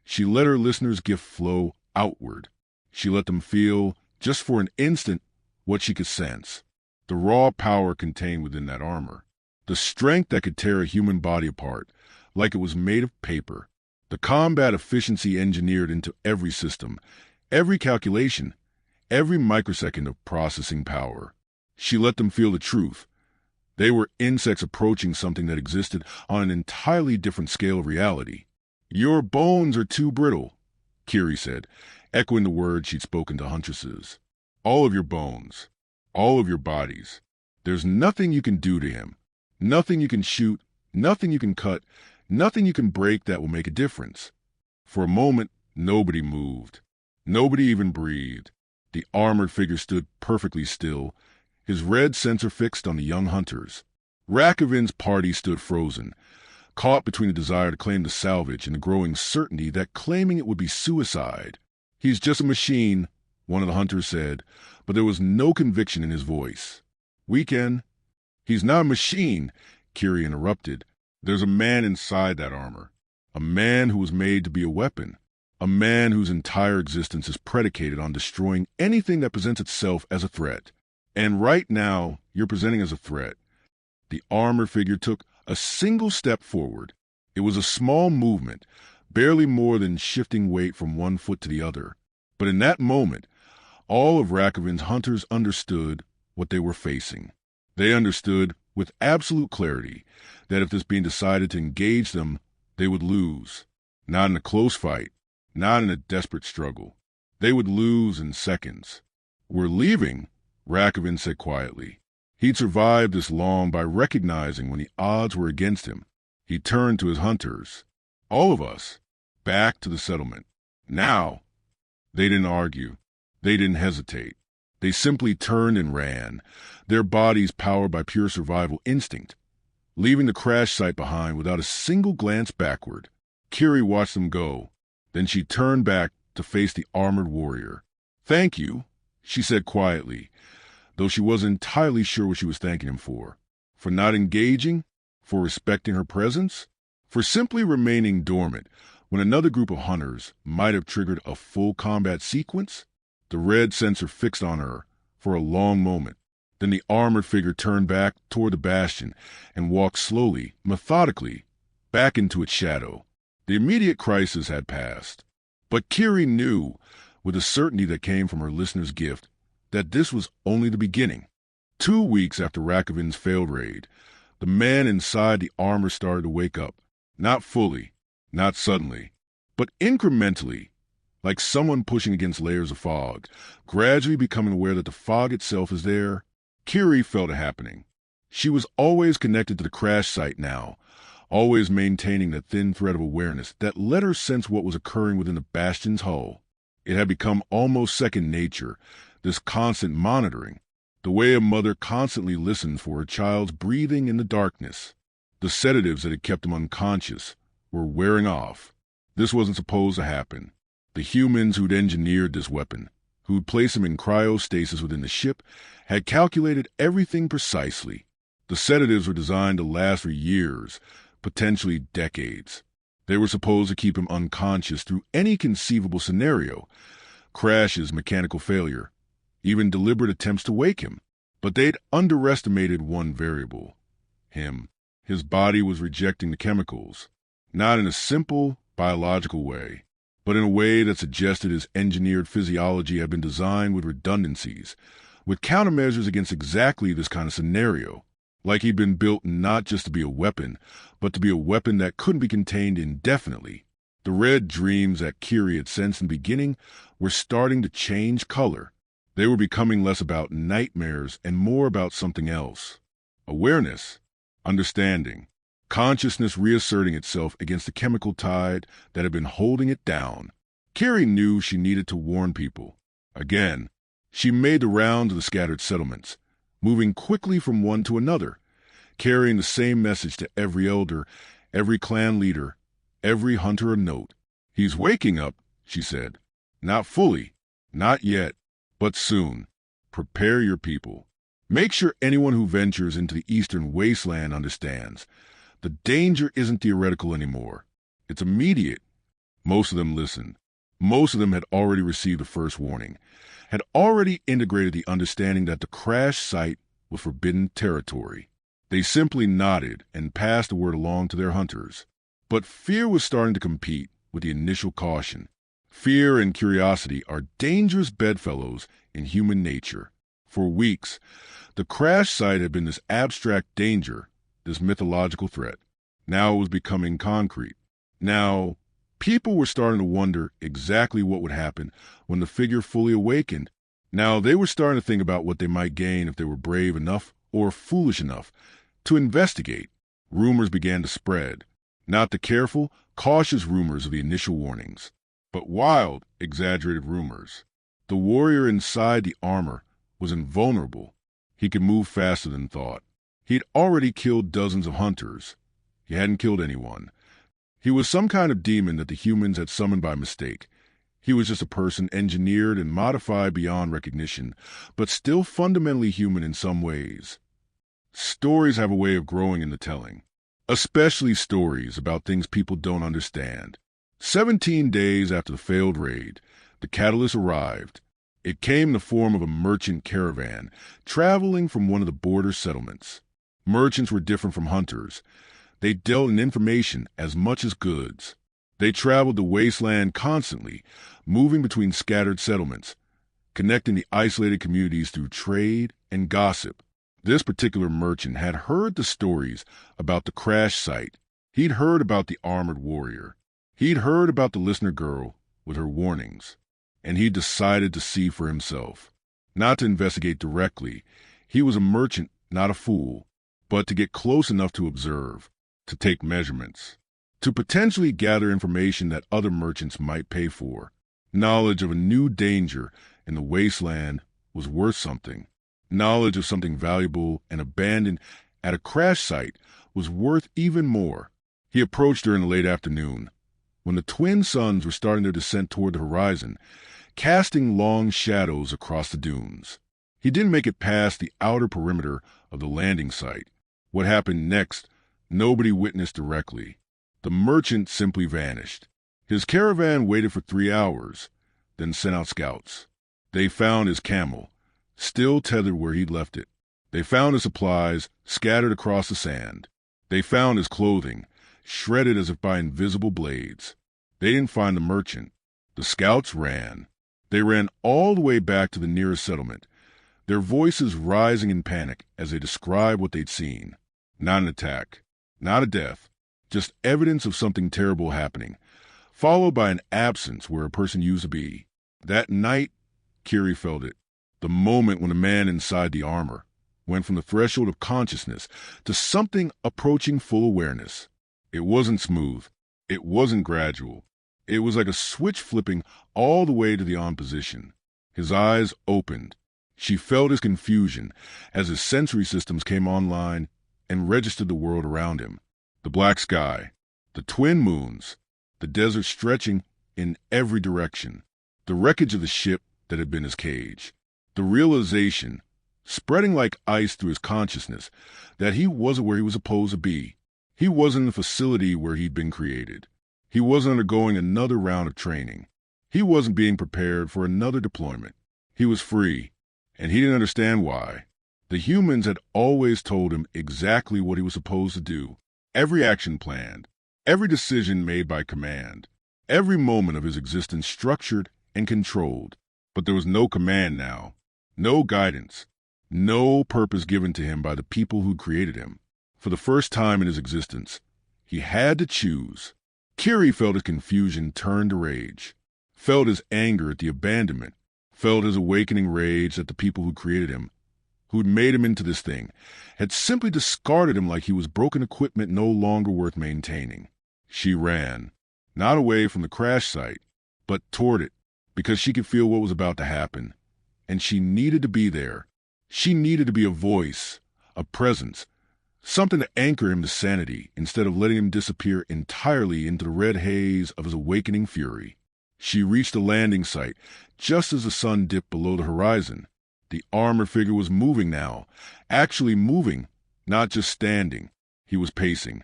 She let her listeners' gift flow outward. She let them feel, just for an instant, what she could sense. The raw power contained within that armor. The strength that could tear a human body apart, like it was made of paper. The combat efficiency engineered into every system, every calculation, every microsecond of processing power. She let them feel the truth. They were insects approaching something that existed on an entirely different scale of reality. "Your bones are too brittle," Kiri said, echoing the words she'd spoken to Huntresses. "All of your bones. All of your bodies. There's nothing you can do to him. Nothing you can shoot. Nothing you can cut. Nothing you can break that will make a difference." For a moment, nobody moved. Nobody even breathed. The armored figure stood perfectly still, his red sensor fixed on the young hunters. Rakovin's party stood frozen, caught between the desire to claim the salvage and the growing certainty that claiming it would be suicide. "He's just a machine," one of the hunters said, but there was no conviction in his voice. "We can—" "He's not a machine," Kiri interrupted. "There's a man inside that armor. A man who was made to be a weapon. A man whose entire existence is predicated on destroying anything that presents itself as a threat. And right now, you're presenting as a threat." The armored figure took a single step forward. It was a small movement, barely more than shifting weight from one foot to the other. But in that moment, all of Rakovin's hunters understood what they were facing. They understood with absolute clarity that if this being decided to engage them, they would lose. Not in a close fight, not in a desperate struggle. They would lose in seconds. "We're leaving," Rakovin said quietly. He'd survived this long by recognizing when the odds were against him. He turned to his hunters. "All of us, back to the settlement. Now." They didn't argue. They didn't hesitate. They simply turned and ran, their bodies powered by pure survival instinct, leaving the crash site behind without a single glance backward. Kiri watched them go. Then she turned back to face the armored warrior. "Thank you," she said quietly, though she wasn't entirely sure what she was thanking him for. For not engaging, for respecting her presence, for simply remaining dormant when another group of hunters might have triggered a full combat sequence. The red sensor fixed on her for a long moment. Then the armored figure turned back toward the bastion and walked slowly, methodically, back into its shadow. The immediate crisis had passed. But Kiri knew, with a certainty that came from her listener's gift, that this was only the beginning. 2 weeks after Rakovin's failed raid, the man inside the armor started to wake up. Not fully, not suddenly, but incrementally, like someone pushing against layers of fog, gradually becoming aware that the fog itself is there. Kiri felt it happening. She was always connected to the crash site now, always maintaining that thin thread of awareness that let her sense what was occurring within the bastion's hull. It had become almost second nature, this constant monitoring, the way a mother constantly listens for her child's breathing in the darkness. The sedatives that had kept him unconscious were wearing off. This wasn't supposed to happen. The humans who'd engineered this weapon, who'd placed him in cryostasis within the ship, had calculated everything precisely. The sedatives were designed to last for years, potentially decades. They were supposed to keep him unconscious through any conceivable scenario, crashes, mechanical failure, even deliberate attempts to wake him. But they'd underestimated one variable: him. His body was rejecting the chemicals, not in a simple, biological way, but in a way that suggested his engineered physiology had been designed with redundancies, with countermeasures against exactly this kind of scenario, like he'd been built not just to be a weapon, but to be a weapon that couldn't be contained indefinitely. The red dreams that Kiri had sensed in the beginning were starting to change color. They were becoming less about nightmares and more about something else. Awareness, understanding, consciousness reasserting itself against the chemical tide that had been holding it down. Kiri knew she needed to warn people. Again, she made the rounds of the scattered settlements, moving quickly from one to another, carrying the same message to every elder, every clan leader, every hunter of note. "He's waking up," she said. "Not fully, not yet, but soon. Prepare your people. Make sure anyone who ventures into the eastern wasteland understands. The danger isn't theoretical anymore. It's immediate. Most of them listened. Most of them had already received the first warning, had already integrated the understanding that the crash site was forbidden territory. They simply nodded and passed the word along to their hunters. But fear was starting to compete with the initial caution. Fear and curiosity are dangerous bedfellows in human nature. For weeks, the crash site had been this abstract danger, this mythological threat. Now it was becoming concrete. Now, people were starting to wonder exactly what would happen when the figure fully awakened. Now, they were starting to think about what they might gain if they were brave enough or foolish enough to investigate. Rumors began to spread. Not the careful, cautious rumors of the initial warnings, but wild, exaggerated rumors. The warrior inside the armor was invulnerable. He could move faster than thought. He'd already killed dozens of hunters. He hadn't killed anyone. He was some kind of demon that the humans had summoned by mistake. He was just a person engineered and modified beyond recognition, but still fundamentally human in some ways. Stories have a way of growing in the telling, especially stories about things people don't understand. 17 days after the failed raid, the catalyst arrived. It came in the form of a merchant caravan traveling from one of the border settlements. Merchants were different from hunters. They dealt in information as much as goods. They traveled the wasteland constantly, moving between scattered settlements, connecting the isolated communities through trade and gossip. This particular merchant had heard the stories about the crash site. He'd heard about the armored warrior. He'd heard about the listener girl with her warnings. And he decided to see for himself. Not to investigate directly. He was a merchant, not a fool, but to get close enough to observe, to take measurements, to potentially gather information that other merchants might pay for. Knowledge of a new danger in the wasteland was worth something. Knowledge of something valuable and abandoned at a crash site was worth even more. He approached during the late afternoon, when the twin suns were starting their descent toward the horizon, casting long shadows across the dunes. He didn't make it past the outer perimeter of the landing site. What happened next, nobody witnessed directly. The merchant simply vanished. His caravan waited for 3 hours, then sent out scouts. They found his camel, still tethered where he'd left it. They found his supplies scattered across the sand. They found his clothing, shredded as if by invisible blades. They didn't find the merchant. The scouts ran. They ran all the way back to the nearest settlement, their voices rising in panic as they described what they'd seen. Not an attack, not a death, just evidence of something terrible happening, followed by an absence where a person used to be. That night, Kiri felt it. The moment when a man inside the armor went from the threshold of consciousness to something approaching full awareness. It wasn't smooth. It wasn't gradual. It was like a switch flipping all the way to the on position. His eyes opened. She felt his confusion as his sensory systems came online and registered the world around him. The black sky, the twin moons, the desert stretching in every direction, the wreckage of the ship that had been his cage. The realization, spreading like ice through his consciousness, that he wasn't where he was supposed to be. He wasn't in the facility where he'd been created. He wasn't undergoing another round of training. He wasn't being prepared for another deployment. He was free, and he didn't understand why. The humans had always told him exactly what he was supposed to do. Every action planned, every decision made by command, every moment of his existence structured and controlled. But there was no command now, no guidance, no purpose given to him by the people who created him. For the first time in his existence, he had to choose. Kiri felt his confusion turn to rage, felt his anger at the abandonment, felt his awakening rage at the people who created him, who'd made him into this thing, had simply discarded him like he was broken equipment no longer worth maintaining. She ran, not away from the crash site, but toward it, because she could feel what was about to happen, and she needed to be there. She needed to be a voice, a presence, something to anchor him to sanity instead of letting him disappear entirely into the red haze of his awakening fury. She reached the landing site just as the sun dipped below the horizon. The armored figure was moving now, actually moving, not just standing. He was pacing,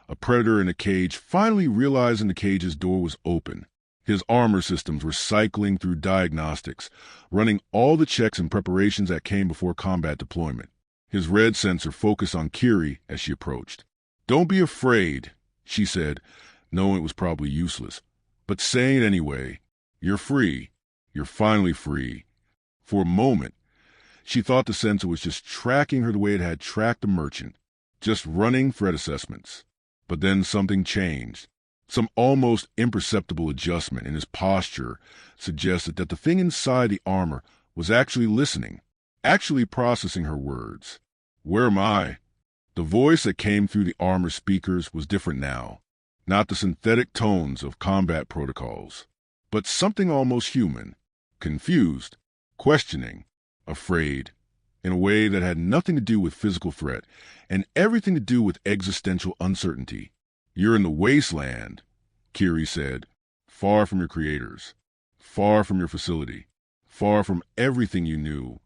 A predator in a cage, finally realizing the cage's door was open. His armor systems were cycling through diagnostics, running all the checks and preparations that came before combat deployment. His red sensor focused on Kiri as she approached. "Don't be afraid," she said, knowing it was probably useless, but saying it anyway. "You're free. You're finally free." For a moment, she thought the sensor was just tracking her the way it had tracked the merchant, just running threat assessments. But then something changed. Some almost imperceptible adjustment in his posture suggested that the thing inside the armor was actually listening, actually processing her words. "Where am I?" The voice that came through the armor speakers was different now. Not the synthetic tones of combat protocols, but something almost human, confused, questioning, afraid, in a way that had nothing to do with physical threat and everything to do with existential uncertainty. "You're in the Wasteland," Kiri said, "far from your creators, far from your facility, far from everything you knew."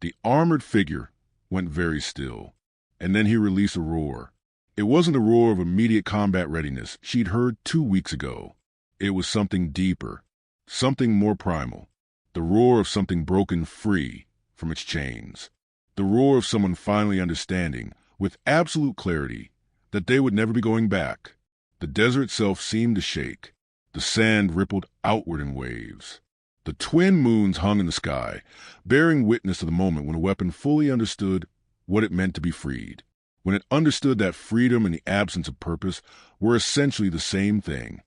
The armored figure went very still, and then he released a roar. It wasn't the roar of immediate combat readiness she'd heard 2 weeks ago. It was something deeper, something more primal, the roar of something broken free from its chains, the roar of someone finally understanding, with absolute clarity, that they would never be going back. The desert itself seemed to shake. The sand rippled outward in waves. The twin moons hung in the sky, bearing witness to the moment when a weapon fully understood what it meant to be freed, when it understood that freedom and the absence of purpose were essentially the same thing.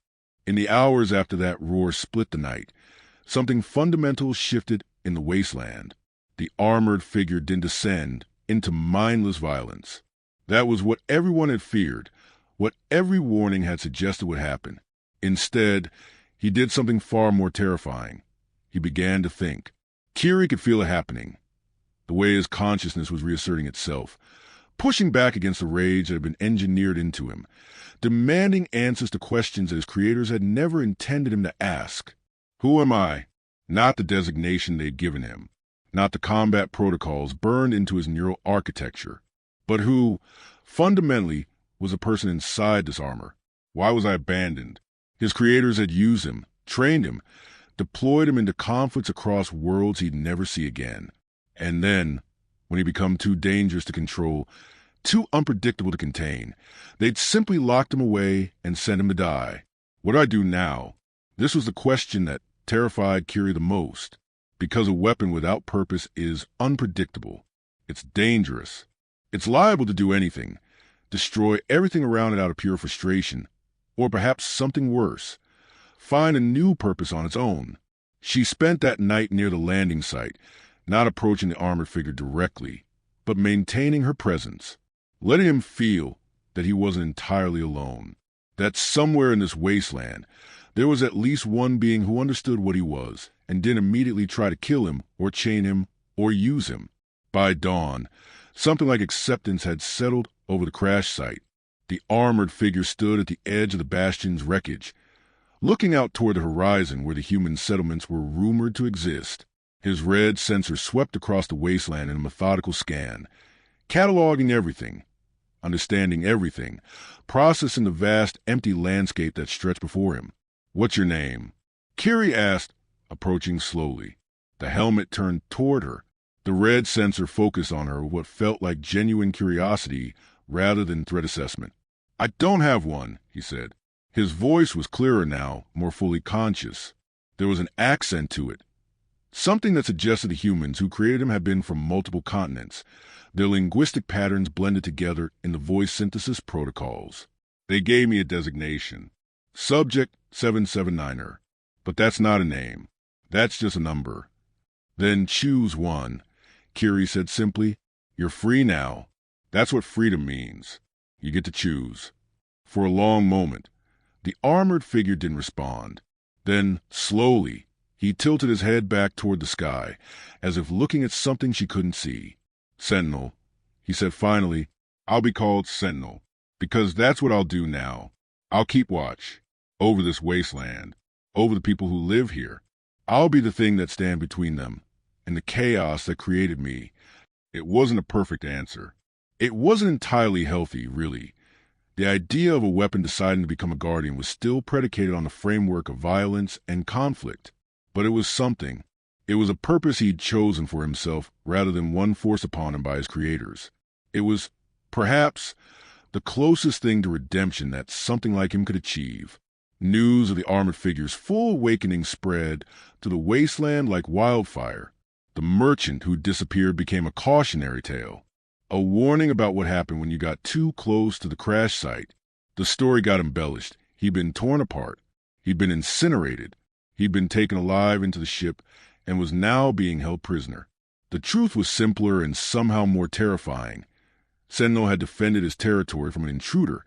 In the hours after that roar split the night, something fundamental shifted in the Wasteland. The armored figure didn't descend into mindless violence. That was what everyone had feared, what every warning had suggested would happen. Instead, he did something far more terrifying. He began to think. Kiri could feel it happening, the way his consciousness was reasserting itself, pushing back against the rage that had been engineered into him, demanding answers to questions that his creators had never intended him to ask. Who am I? Not the designation they'd given him, not the combat protocols burned into his neural architecture, but who, fundamentally, was a person inside this armor. Why was I abandoned? His creators had used him, trained him, deployed him into conflicts across worlds he'd never see again. And then, when he'd become too dangerous to control, too unpredictable to contain, they'd simply locked him away and sent him to die. What do I do now? This was the question that terrified Kiri the most, because a weapon without purpose is unpredictable. It's dangerous. It's liable to do anything, destroy everything around it out of pure frustration, or perhaps something worse, find a new purpose on its own. She spent that night near the landing site, not approaching the armored figure directly, but maintaining her presence, letting him feel that he wasn't entirely alone, that somewhere in this wasteland there was at least one being who understood what he was and didn't immediately try to kill him or chain him or use him. By dawn, something like acceptance had settled over the crash site. The armored figure stood at the edge of the bastion's wreckage, looking out toward the horizon where the human settlements were rumored to exist. His red sensor swept across the wasteland in a methodical scan, cataloging everything, understanding everything, processing the vast, empty landscape that stretched before him. "What's your name?" Kiri asked, approaching slowly. The helmet turned toward her. The red sensor focused on her with what felt like genuine curiosity rather than threat assessment. "I don't have one," he said. His voice was clearer now, more fully conscious. There was an accent to it, something that suggested the humans who created him had been from multiple continents, their linguistic patterns blended together in the voice synthesis protocols. "They gave me a designation. Subject 779er. But that's not a name. That's just a number." "Then choose one," Kiri said simply. "You're free now. That's what freedom means. You get to choose." For a long moment, the armored figure didn't respond. Then, slowly, he tilted his head back toward the sky, as if looking at something she couldn't see. "Sentinel," he said finally. "I'll be called Sentinel, because that's what I'll do now. I'll keep watch over this wasteland, over the people who live here. I'll be the thing that stands between them and the chaos that created me." It wasn't a perfect answer. It wasn't entirely healthy, really. The idea of a weapon deciding to become a guardian was still predicated on the framework of violence and conflict. But it was something. It was a purpose he'd chosen for himself rather than one forced upon him by his creators. It was, perhaps, the closest thing to redemption that something like him could achieve. News of the armored figure's full awakening spread to the wasteland like wildfire. The merchant who disappeared became a cautionary tale, a warning about what happened when you got too close to the crash site. The story got embellished. He'd been torn apart. He'd been incinerated. He'd been taken alive into the ship and was now being held prisoner. The truth was simpler and somehow more terrifying. Sentinel had defended his territory from an intruder,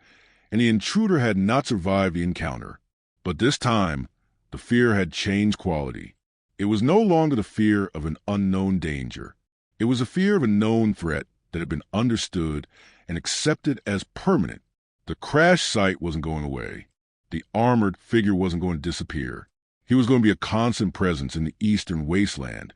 and the intruder had not survived the encounter. But this time, the fear had changed quality. It was no longer the fear of an unknown danger. It was a fear of a known threat that had been understood and accepted as permanent. The crash site wasn't going away. The armored figure wasn't going to disappear. He was going to be a constant presence in the eastern wasteland,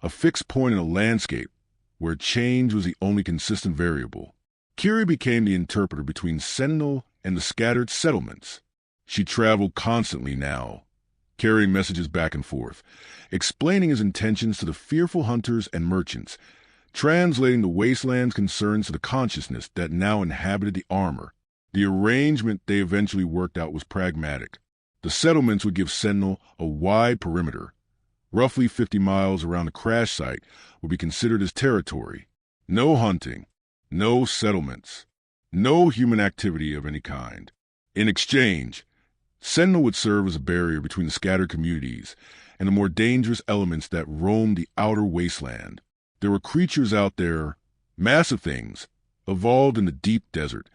a fixed point in a landscape where change was the only consistent variable. Kiri became the interpreter between Sentinel and the scattered settlements. She traveled constantly now, carrying messages back and forth, explaining his intentions to the fearful hunters and merchants, translating the wasteland's concerns to the consciousness that now inhabited the armor. The arrangement they eventually worked out was pragmatic. The settlements would give Sentinel a wide perimeter. Roughly 50 miles around the crash site would be considered his territory. No hunting, no settlements, no human activity of any kind. In exchange, Sentinel would serve as a barrier between the scattered communities and the more dangerous elements that roamed the outer wasteland. There were creatures out there, massive things, evolved in the deep desert,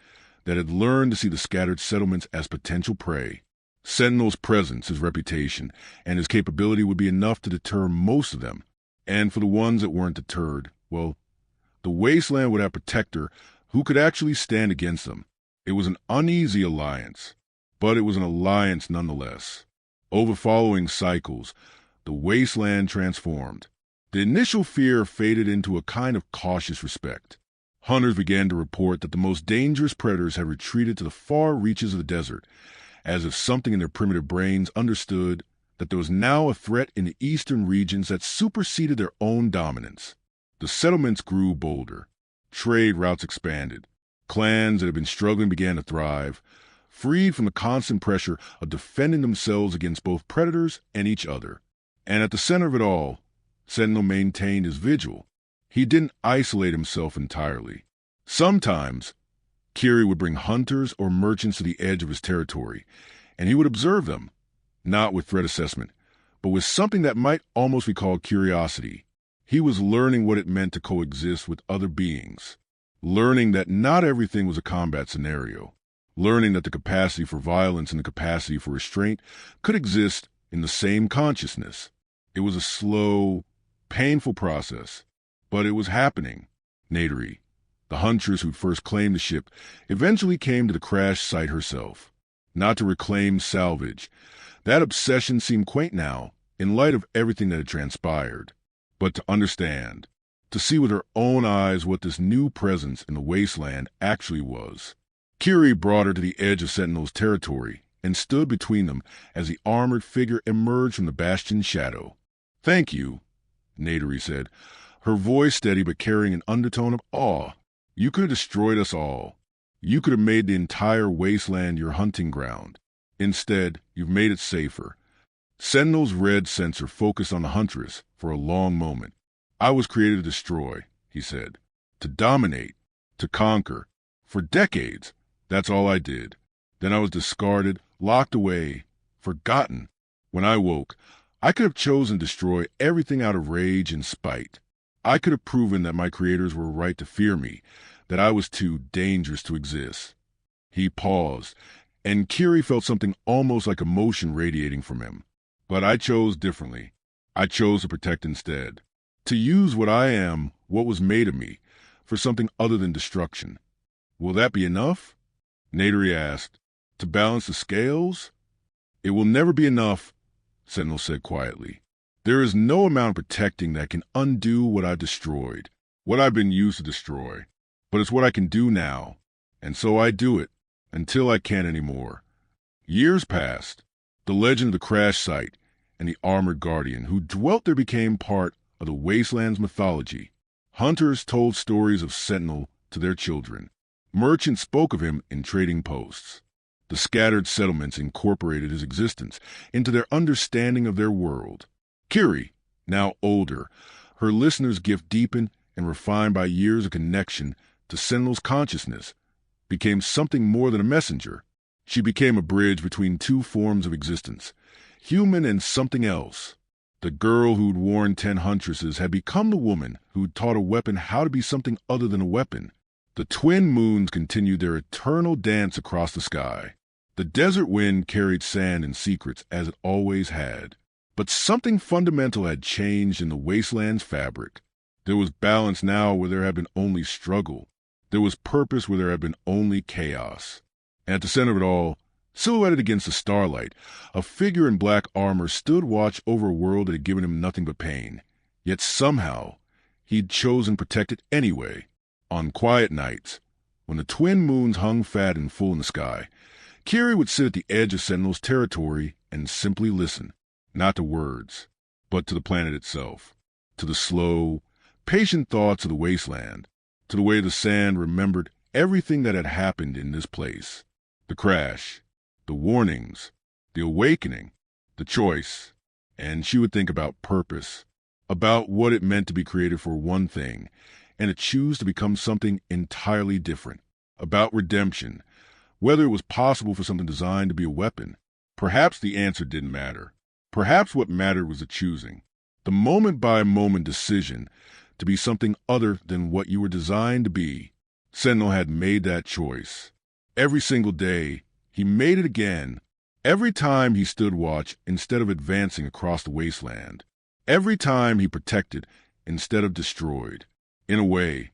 that had learned to see the scattered settlements as potential prey. Sentinel's presence, his reputation, and his capability would be enough to deter most of them. And for the ones that weren't deterred, well, the wasteland would have a protector who could actually stand against them. It was an uneasy alliance, but it was an alliance nonetheless. Over following cycles, the wasteland transformed. The initial fear faded into a kind of cautious respect. Hunters began to report that the most dangerous predators had retreated to the far reaches of the desert, as if something in their primitive brains understood that there was now a threat in the eastern regions that superseded their own dominance. The settlements grew bolder. Trade routes expanded. Clans that had been struggling began to thrive, freed from the constant pressure of defending themselves against both predators and each other. And at the center of it all, Sentinel maintained his vigil. He didn't isolate himself entirely. Sometimes, Kiri would bring hunters or merchants to the edge of his territory, and he would observe them, not with threat assessment, but with something that might almost be called curiosity. He was learning what it meant to coexist with other beings, learning that not everything was a combat scenario, learning that the capacity for violence and the capacity for restraint could exist in the same consciousness. It was a slow, painful process, but it was happening. Naderi, the huntress who'd first claimed the ship, eventually came to the crash site herself, not to reclaim salvage. That obsession seemed quaint now, in light of everything that had transpired, but to understand, to see with her own eyes what this new presence in the wasteland actually was. Kiri brought her to the edge of Sentinel's territory and stood between them as the armored figure emerged from the bastion's shadow. "Thank you," Naderi said, her voice steady but carrying an undertone of awe. "You could have destroyed us all. You could have made the entire wasteland your hunting ground. Instead, you've made it safer." Sentinel's red sensor focused on the Huntress for a long moment. "I was created to destroy," he said. "To dominate. To conquer. For decades, that's all I did. Then I was discarded, locked away, forgotten. When I woke, I could have chosen to destroy everything out of rage and spite. I could have proven that my creators were right to fear me, that I was too dangerous to exist." He paused, and Kiri felt something almost like emotion radiating from him. "But I chose differently. I chose to protect instead. To use what I am, what was made of me, for something other than destruction. Will that be enough?" Naderi asked. "To balance the scales?" "It will never be enough," Sentinel said quietly. "There is no amount of protecting that can undo what I've destroyed, what I've been used to destroy. But it's what I can do now, and so I do it. until I can't anymore. Years passed. The legend of the crash site and the armored guardian who dwelt there became part of the Wasteland's mythology. Hunters told stories of Sentinel to their children. Merchants spoke of him in trading posts. The scattered settlements incorporated his existence into their understanding of their world. Kiri, now older, her listeners' gift deepened and refined by years of connection to Sentinel's consciousness, became something more than a messenger. She became a bridge between two forms of existence, human and something else. The girl who'd worn 10 Huntresses had become the woman who'd taught a weapon how to be something other than a weapon. The twin moons continued their eternal dance across the sky. The desert wind carried sand and secrets as it always had. But something fundamental had changed in the Wasteland's fabric. There was balance now where there had been only struggle. There was purpose where there had been only chaos. And at the center of it all, silhouetted against the starlight, a figure in black armor stood watch over a world that had given him nothing but pain. Yet somehow, he'd chosen to protect it anyway. On quiet nights, when the twin moons hung fat and full in the sky, Kiri would sit at the edge of Sentinel's territory and simply listen, not to words, but to the planet itself, to the slow, patient thoughts of the Wasteland, to the way the sand remembered everything that had happened in this place. The crash, the warnings, the awakening, the choice. And she would think about purpose, about what it meant to be created for one thing, and to choose to become something entirely different, about redemption, whether it was possible for something designed to be a weapon. Perhaps the answer didn't matter. Perhaps what mattered was the choosing, the moment-by-moment decision to be something other than what you were designed to be. Sentinel had made that choice. Every single day, he made it again. Every time he stood watch instead of advancing across the Wasteland. Every time he protected instead of destroyed. In a way,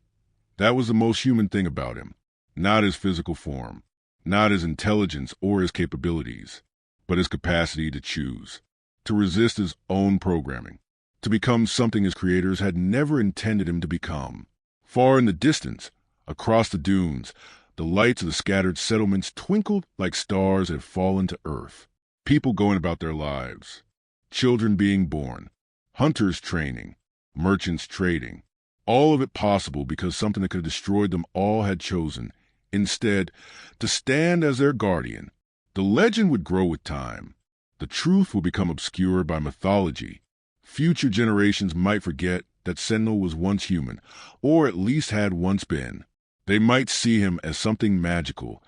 that was the most human thing about him. Not his physical form, not his intelligence or his capabilities, but his capacity to choose, to resist his own programming, to become something his creators had never intended him to become. Far in the distance, across the dunes, the lights of the scattered settlements twinkled like stars that had fallen to earth. People going about their lives, children being born, hunters training, merchants trading. All of it possible because something that could have destroyed them all had chosen, instead, to stand as their guardian. The legend would grow with time. The truth would become obscured by mythology. Future generations might forget that Sentinel was once human, or at least had once been. They might see him as something magical,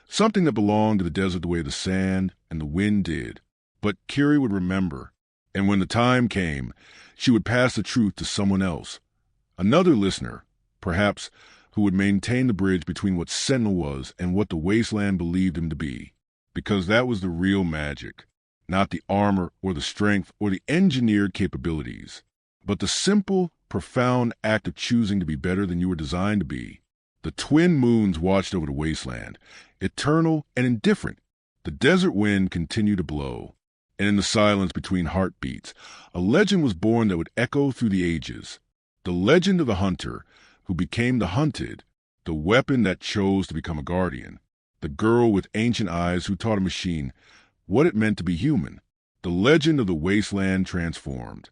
something that belonged to the desert the way the sand and the wind did. But Kiri would remember, and when the time came, she would pass the truth to someone else. Another listener, perhaps, who would maintain the bridge between what Sentinel was and what the Wasteland believed him to be. Because that was the real magic, not the armor or the strength or the engineered capabilities, but the simple, profound act of choosing to be better than you were designed to be. The twin moons watched over the Wasteland, eternal and indifferent. The desert wind continued to blow, and in the silence between heartbeats, a legend was born that would echo through the ages. The legend of the hunter who became the hunted, the weapon that chose to become a guardian, the girl with ancient eyes who taught a machine what it meant to be human, the legend of the Wasteland transformed.